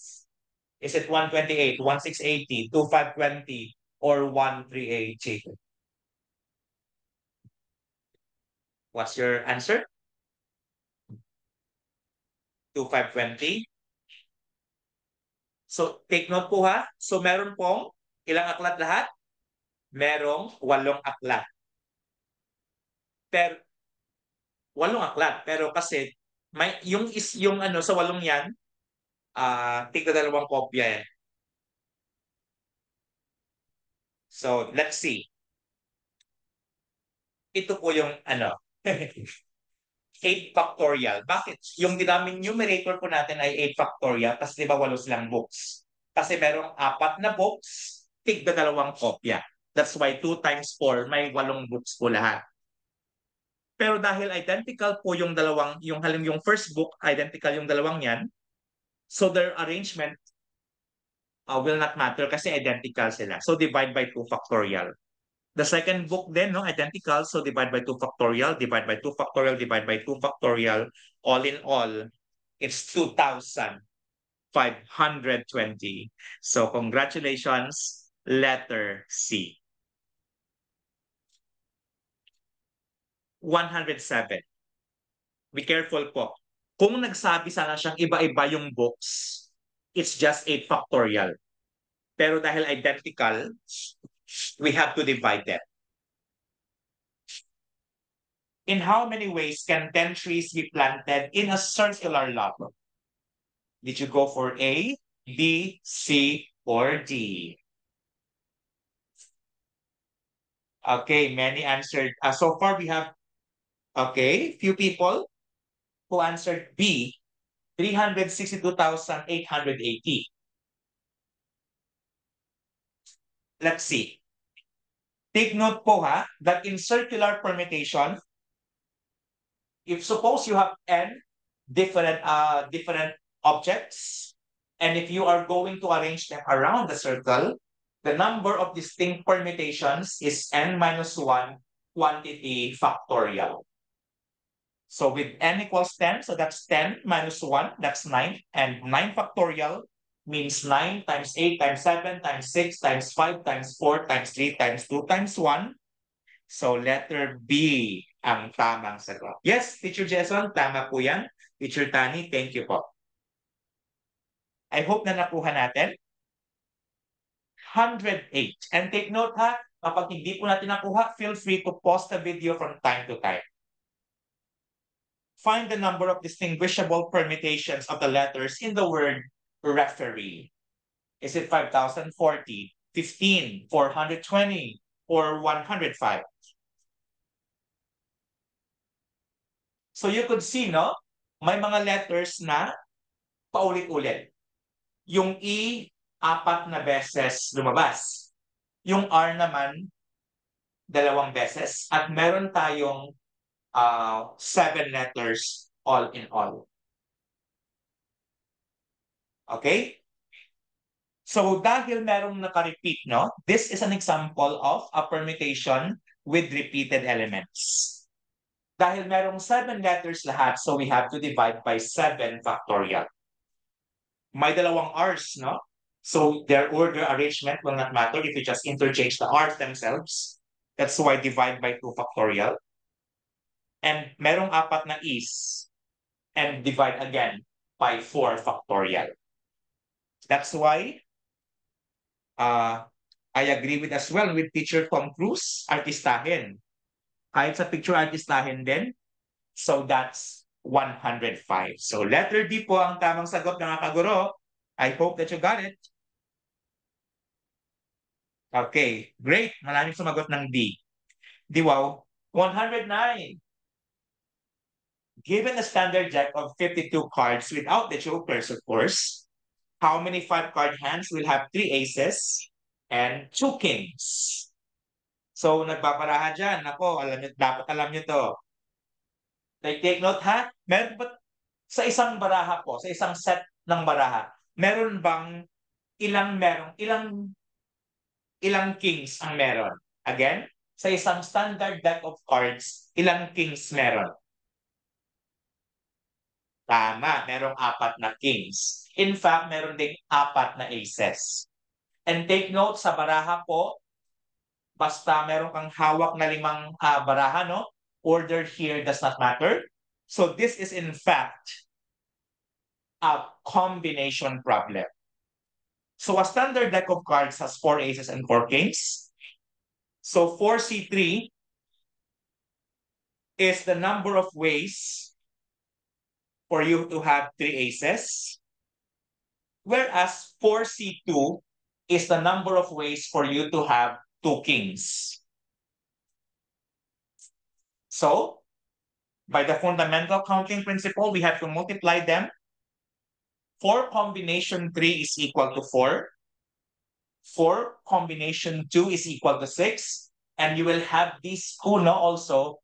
Is it 128, 1680, 2520, or 1380? What's your answer? 2520? So, take note po ha. So, meron pong ilang aklat lahat? Merong 8 aklat. Pero, 8 aklat. Pero kasi, yung ano, sa 8 yan, tigda 2 kopya yan. So, let's see. Ito po yung ano, 8 factorial. Bakit? Yung dinaming numerator po natin ay 8 factorial kasi di ba 8 silang books. Kasi merong 4 na books, tigda 2 kopya. That's why 2 times 4, may 8 books po lahat. Pero dahil identical po yung yung first book, identical yung dalawang yan, so their arrangement will not matter kasi identical sila. So divide by 2 factorial. The second book then, no, identical. So divide by 2 factorial, divide by 2 factorial, divide by 2 factorial. All in all, it's 2,520. So congratulations, letter C. 107. Be careful po. Kung nagsabi sana siyang iba-iba yung books, it's just 8 factorial. Pero dahil identical, we have to divide them. In how many ways can 10 trees be planted in a circular lot? Did you go for A, B, C, or D? Okay, many answered. So far we have, okay, few people who answered B, 362,880. Let's see. Take note po ha, that in circular permutation, if suppose you have n different objects, and if you are going to arrange them around the circle, the number of distinct permutations is n minus 1 quantity factorial. So with n equals 10, so that's 10 minus 1, that's 9, and 9 factorial means 9 times 8 times 7 times 6 times 5 times 4 times 3 times 2 times 1. So letter B ang tamang sagot. Yes, Teacher Jason, tama po yan. Teacher Tani, thank you po. I hope na nakuha natin. 108. And take note ha, kapag hindi po natin nakuha, feel free to pause the video from time to time. Find the number of distinguishable permutations of the letters in the word referee. Is it 5,040, 15, 420, or 105? So you could see, no? May mga letters na paulit-ulit. Yung E, 4 na beses lumabas. Yung R naman, 2 beses. At meron tayong 7 letters all in all. Okay? So dahil merong naka-repeat, no? This is an example of a permutation with repeated elements. Dahil merong 7 letters lahat, so we have to divide by 7 factorial. May dalawang R's, no? So their order arrangement will not matter if you just interchange the R's themselves. That's why divide by 2 factorial. And merong 4 na E's. And divide again by 4 factorial. That's why I agree with as well with teacher Tom Cruise, artistahin. Kahit sa picture artistahin din. So that's 105. So letter D po ang tamang sagot ng kaguro. I hope that you got it. Okay, great. Maraming sumagot ng D. Di wow. 109. Given a standard deck of 52 cards without the jokers, of course, how many 5-card hands will have 3 aces and 2 kings? So, nagbabaraha dyan. Ako, dapat alam nyo to. Take note ha. Meron ba sa isang baraha po, sa isang set ng baraha, meron bang ilang kings ang meron? Again, sa isang standard deck of cards, ilang kings meron? Tama, merong 4 na kings. In fact, meron ding 4 na aces. And take note, sa baraha po, basta meron kang hawak na 5 baraha, no? Order here does not matter. So this is in fact a combination problem. So a standard deck of cards has 4 aces and 4 kings. So 4C3 is the number of ways for you to have 3 aces, whereas 4C2 is the number of ways for you to have 2 kings. So, by the fundamental counting principle, we have to multiply them. 4 combination 3 is equal to 4. 4 combination 2 is equal to 6. And you will have this uno also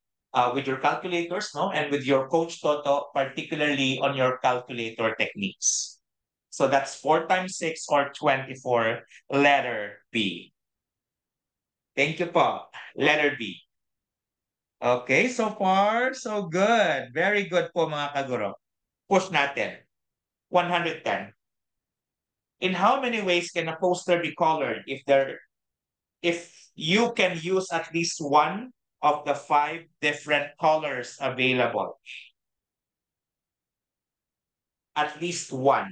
with your calculators, no? And with your Coach Toto, particularly on your calculator techniques. So that's 4 times 6 or 24, letter B. Thank you po. Letter B. Okay, so far, so good. Very good po mga kaguro. Push natin. 110. In how many ways can a poster be colored if you can use at least one of the 5 different colors available? At least one.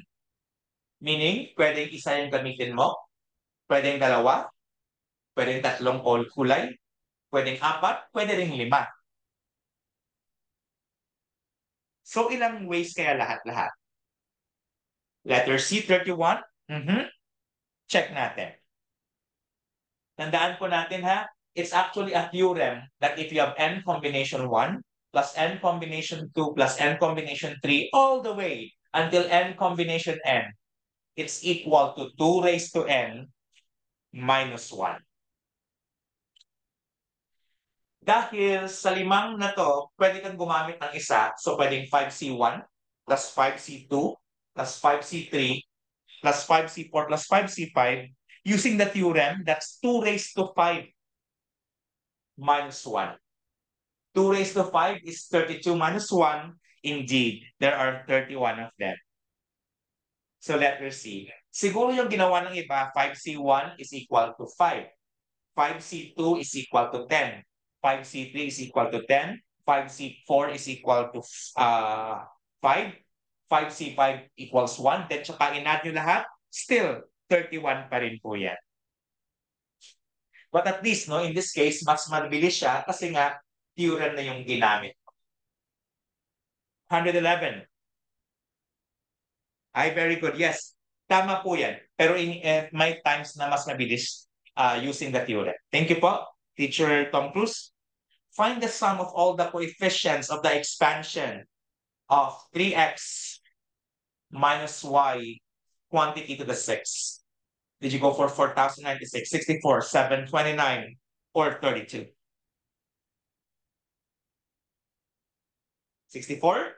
Meaning, pwedeng isa yung gamitin mo, pwedeng 2, pwedeng 3 kulay, pwedeng 4, pwede ring 5. So, ilang ways kaya lahat-lahat? Letter C, 31. Check natin. Tandaan po natin ha, it's actually a theorem that if you have n combination 1 plus n combination 2 plus n combination 3 all the way until n combination n, it's equal to 2 raised to n minus 1. Dahil sa 5 na to, pwede kang gumamit ng isa. So, pwedeng 5C1 plus 5C2 plus 5C3 plus 5C4 plus 5C5. Using the theorem, that's 2 raised to 5 minus 1. 2 raised to 5 is 32 minus 1. Indeed, there are 31 of them. So, letter C. Siguro yung ginawa ng iba, 5C1 is equal to 5. 5C2 is equal to 10. 5C3 is equal to 10. 5C4 is equal to 5. 5C5 equals 1. Then, tsakain natin yung lahat. Still, 31 pa rin po yan. But at least, no, in this case, mas mabilis siya kasi nga, theorem na yung ginamit. 111. Ay, very good. Yes, tama po yan. Pero may times na mas mabilis using the theorem. Thank you po, Teacher Tom Cruise. Find the sum of all the coefficients of the expansion of 3x minus y quantity to the 6. Did you go for 4,096, 64, 729, or 32? 64?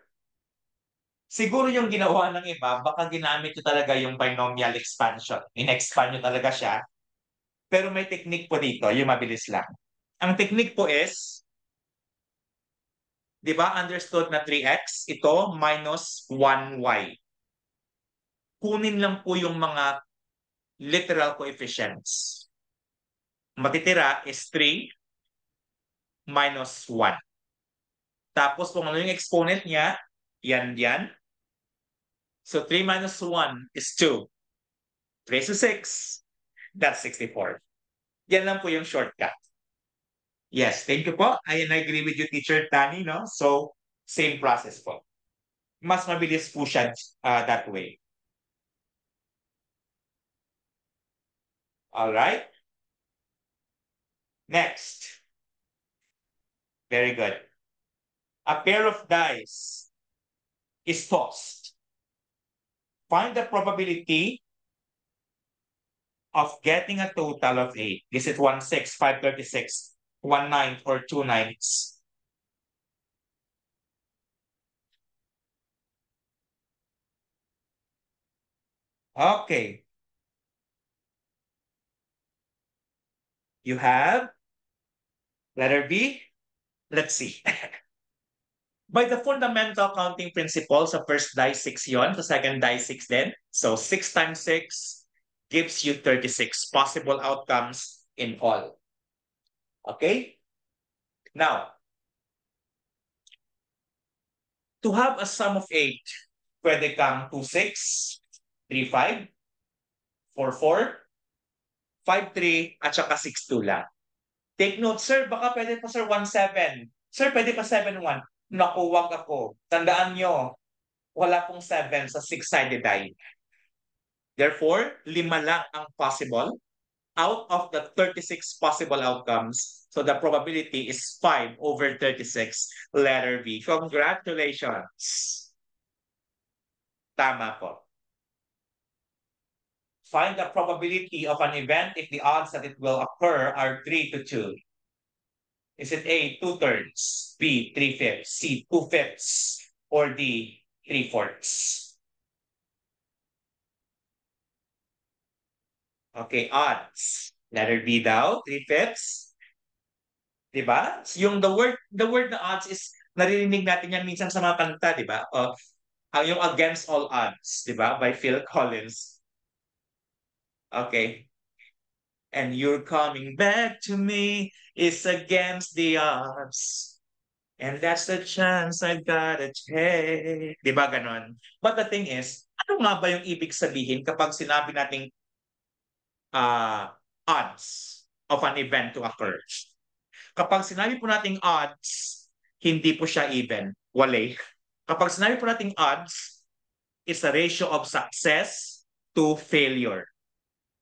Siguro yung ginawa ng iba, baka ginamit nyo talaga yung binomial expansion. In-expand nyo talaga siya. Pero may technique po dito, yung mabilis lang. Ang technique po is, di ba, understood na 3x, ito minus 1y. Kunin lang po yung mga literal coefficients. Matitira is 3 minus 1. Tapos kung ano yung exponent niya, yan. So 3 minus 1 is 2. Raised to 6, that's 64. Yan lang po yung shortcut. Yes, thank you po. I agree with you, Teacher Tani, no? So, same process po. Mas mabilis po siya that way. All right? Next. Very good. A pair of dice is tossed. Find the probability of getting a total of 8. Is it 1, 6, 5, 36, 1, 9, or 2 9s? Okay. You have letter B. Let's see. By the fundamental counting principles, sa first die 6 yon, sa second die 6 din. So 6 times 6 gives you 36 possible outcomes in all. Okay? Now, to have a sum of 8, pwede kang 2, 6, 3, 5, 4, 4, 5, 3, at saka 6, 2 lang. Take note, sir, baka pwede pa sir 1, 7. Sir, pwede pa 7, 1. Naku, wag ako. Tandaan nyo, wala pong 7 sa 6-sided die. Therefore, 5 lang ang possible out of the 36 possible outcomes. So the probability is 5 over 36, letter B. Congratulations. Tama po. Find the probability of an event if the odds that it will occur are 3 to 2. Is it A, 2/3, B, 3/5, C, 2/5, or D, 3/4? Okay, odds. Letter B daw, 3/5. Diba? Yung the word na odds is naririnig natin yan minsan sa mga kanta, di ba? Yung Against All Odds, di ba? By Phil Collins. Okay. And you're coming back to me is against the odds. And that's the chance I've gotta take. Di ba ganon? But the thing is, ano nga ba yung ibig sabihin kapag sinabi nating odds of an event to occur? Kapag sinabi po nating odds, hindi po siya even. Wale. Kapag sinabi po nating odds, is a ratio of success to failure.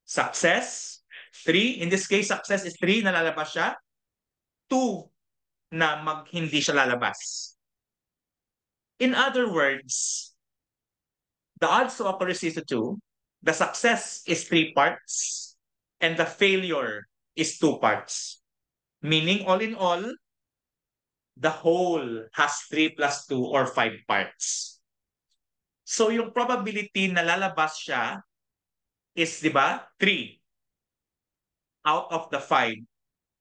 Success, 3. In this case, success is 3 na lalabas siya. 2 na hindi siya lalabas. In other words, the odds to occur is 2. The success is 3 parts. And the failure is 2 parts. Meaning, all in all, the whole has 3 plus 2 or 5 parts. So, yung probability na lalabas siya is, di ba, 3 out of the 5.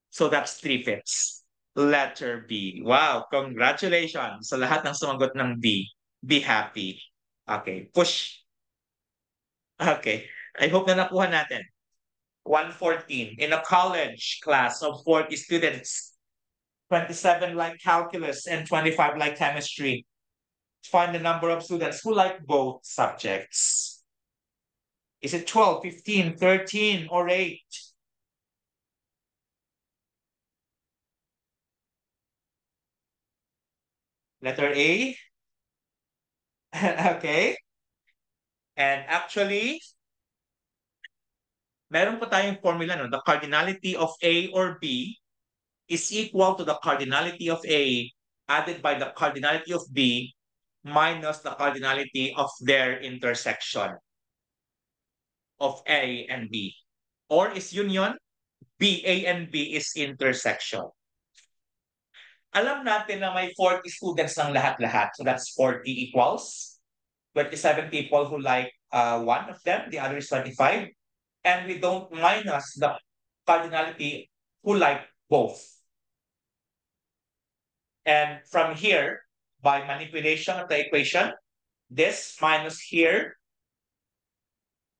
So, that's 3/5. Letter B. Wow, congratulations sa lahat ng sumagot ng B. Be happy. Okay, push. Okay, I hope na nakuha natin. 114. In a college class of 40 students, 27 like calculus and 25 like chemistry. Find the number of students who like both subjects. Is it 12, 15, 13, or 8? Letter A? Okay. And actually, meron pa tayong formula, no? The cardinality of A or B is equal to the cardinality of A added by the cardinality of B minus the cardinality of their intersection of A and B. Or is union, B, A and B is intersection. Alam natin na may 40 students ng lahat-lahat. So that's 40 equals 27 people who like one of them, the other is 25. And we don't minus the cardinality who like both. And from here, by manipulation of the equation, this minus here,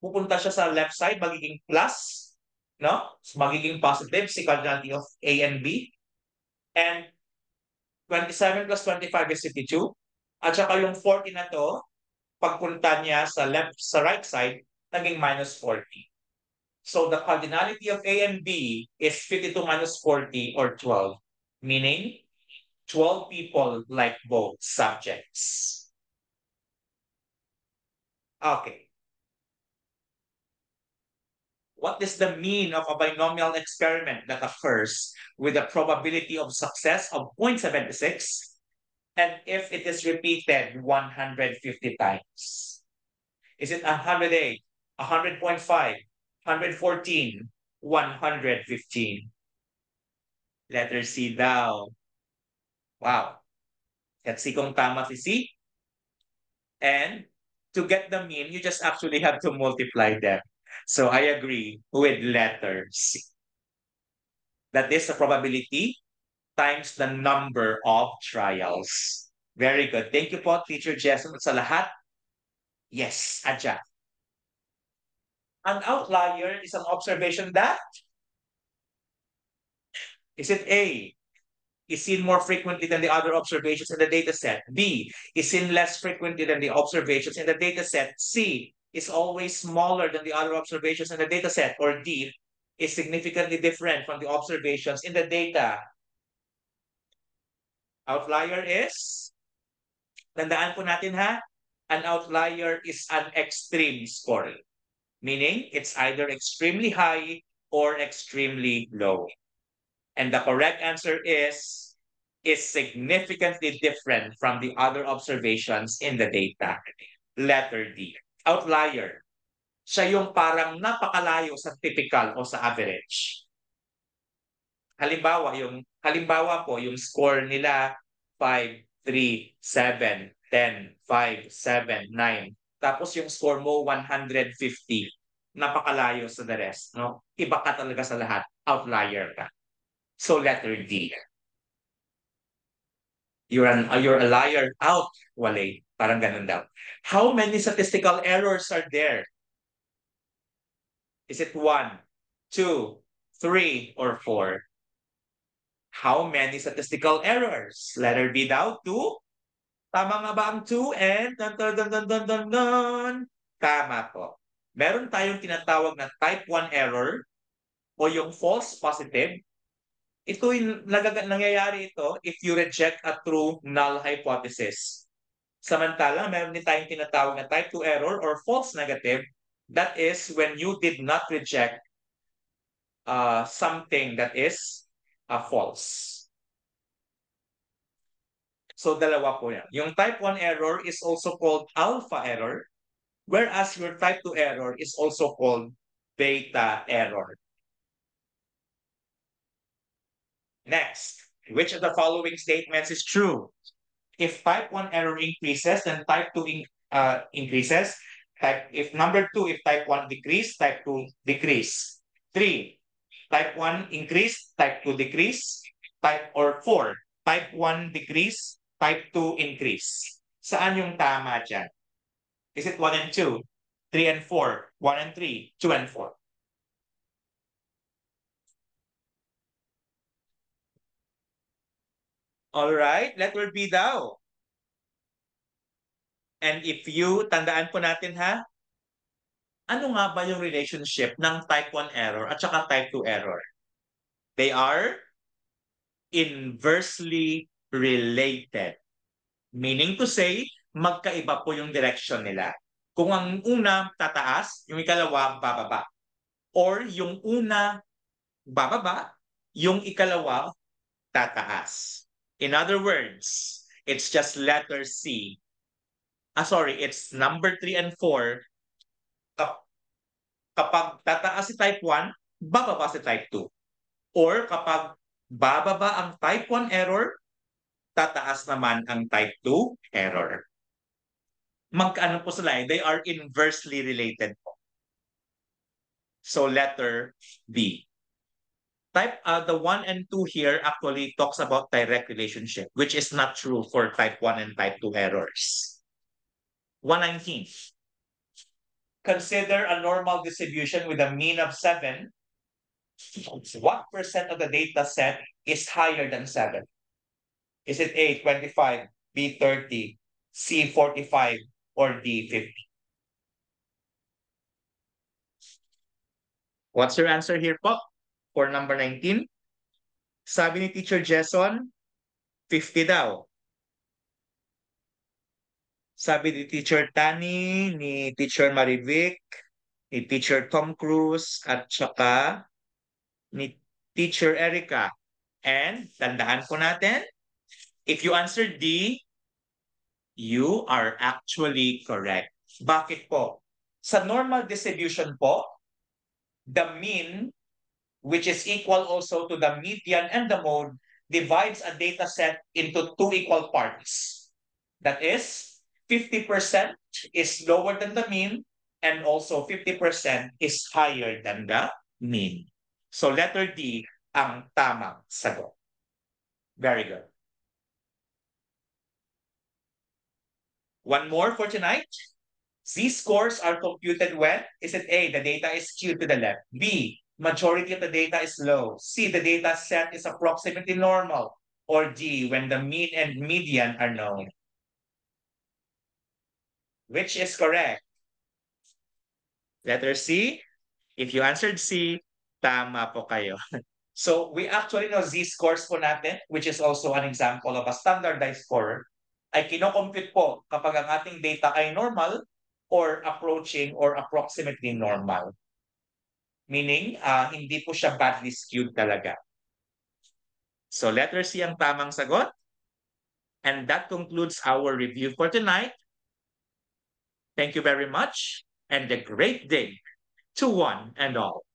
pupunta siya sa left side, magiging plus, no? So magiging positive si cardinality of A and B. And 27 plus 25 is 52. At saka yung 40 na to, pagpunta niya sa right side, naging minus 40. So the cardinality of A and B is 52 minus 40 or 12, meaning 12 people like both subjects. Okay. What is the mean of a binomial experiment that occurs with a probability of success of 0.76 and if it is repeated 150 times? Is it 108, 100.5, 114, 115? Letter C daw. Wow. Let's see kung tama si C. And to get the mean, you just actually have to multiply them. So I agree with letter C. That is the probability times the number of trials. Very good. Thank you po, Teacher Jason. Sa lahat, yes, adya. An outlier is an observation that is it A, is seen more frequently than the other observations in the data set. B, is seen less frequently than the observations in the data set. C, is always smaller than the other observations in the data set. Or D, is significantly different from the observations in the data. Outlier is, tandaan po natin ha, an outlier is an extreme score. Meaning, it's either extremely high or extremely low. And the correct answer is significantly different from the other observations in the data. Letter D. Outlier. Siya yung parang napakalayo sa typical o sa average. Halimbawa po, yung score nila 5, 3, 7, 10, 5, 7, 9. Tapos yung score mo 150. Napakalayo sa the rest, no? Iba ka talaga sa lahat. Outlier ka. So letter D. You're a liar out, Wale. Parang ganun daw. How many statistical errors are there? Is it 1, 2, 3, or 4? How many statistical errors? Letter B daw, 2. Tama nga ba ang 2? And dun, dun, dun, dun, dun, dun, dun. Tama po. Meron tayong tinatawag na type 1 error o yung false positive. Ito yung nangyayari ito if you reject a true null hypothesis. Samantala, meron din tayong tinatawag na type 2 error or false negative. That is when you did not reject something that is false. So, dalawa po yan. Yung type 1 error is also called alpha error, whereas your type 2 error is also called beta error. Next, which of the following statements is true? If type 1 error increases, then type 2 increases. If number 2, if type 1 decrease, type 2 decrease. 3, type 1 increase, type 2 decrease. Or 4, type 1 decrease, type 2 increase. Saan yung tama dyan? Is it 1 and 2, 3 and 4, 1 and 3, 2 and 4? All right, letter B daw. And if you, tandaan po natin ha, ano nga ba yung relationship ng type 1 error at saka type 2 error? They are inversely related. Meaning to say, magkaiba po yung direction nila. Kung ang una tataas, yung ikalawa bababa. Or yung una bababa, yung ikalawa tataas. In other words, it's just letter C. Sorry, it's number 3 and 4. Kapag tataas si type 1, bababa si type 2. Or kapag bababa ang type 1 error, tataas naman ang type 2 error. Magkaano po sila? They are inversely related po. So letter B. The 1 and 2 here actually talks about direct relationship, which is not true for type 1 and type 2 errors. 119. Consider a normal distribution with a mean of 7. What percent of the data set is higher than 7? Is it A, 25, B, 30, C, 45, or D, 50? What's your answer here po for number 19? Sabi ni Teacher Jason, 50 daw. Sabi ni Teacher Tani, ni Teacher Marivic, ni Teacher Tom Cruise, at saka ni Teacher Erica. And tandaan po natin, if you answer D, you are actually correct. Bakit po? Sa normal distribution po, the mean, which is equal also to the median and the mode, divides a data set into two equal parts. That is, 50% is lower than the mean, and also 50% is higher than the mean. So letter D ang tamang sagot. Very good. One more for tonight. Z-scores are computed when? Is it A, the data is skewed to the left? B, majority of the data is low? C, the data set is approximately normal? Or D, when the mean and median are known? Which is correct? Letter C. If you answered C, tama po kayo. So we actually know Z-scores po natin, which is also an example of a standardized score, ay kinocompute po kapag ang ating data ay normal or approaching or approximately normal. Meaning, hindi po siya badly skewed talaga. So letter C ang tamang sagot. And that concludes our review for tonight. Thank you very much and a great day to one and all.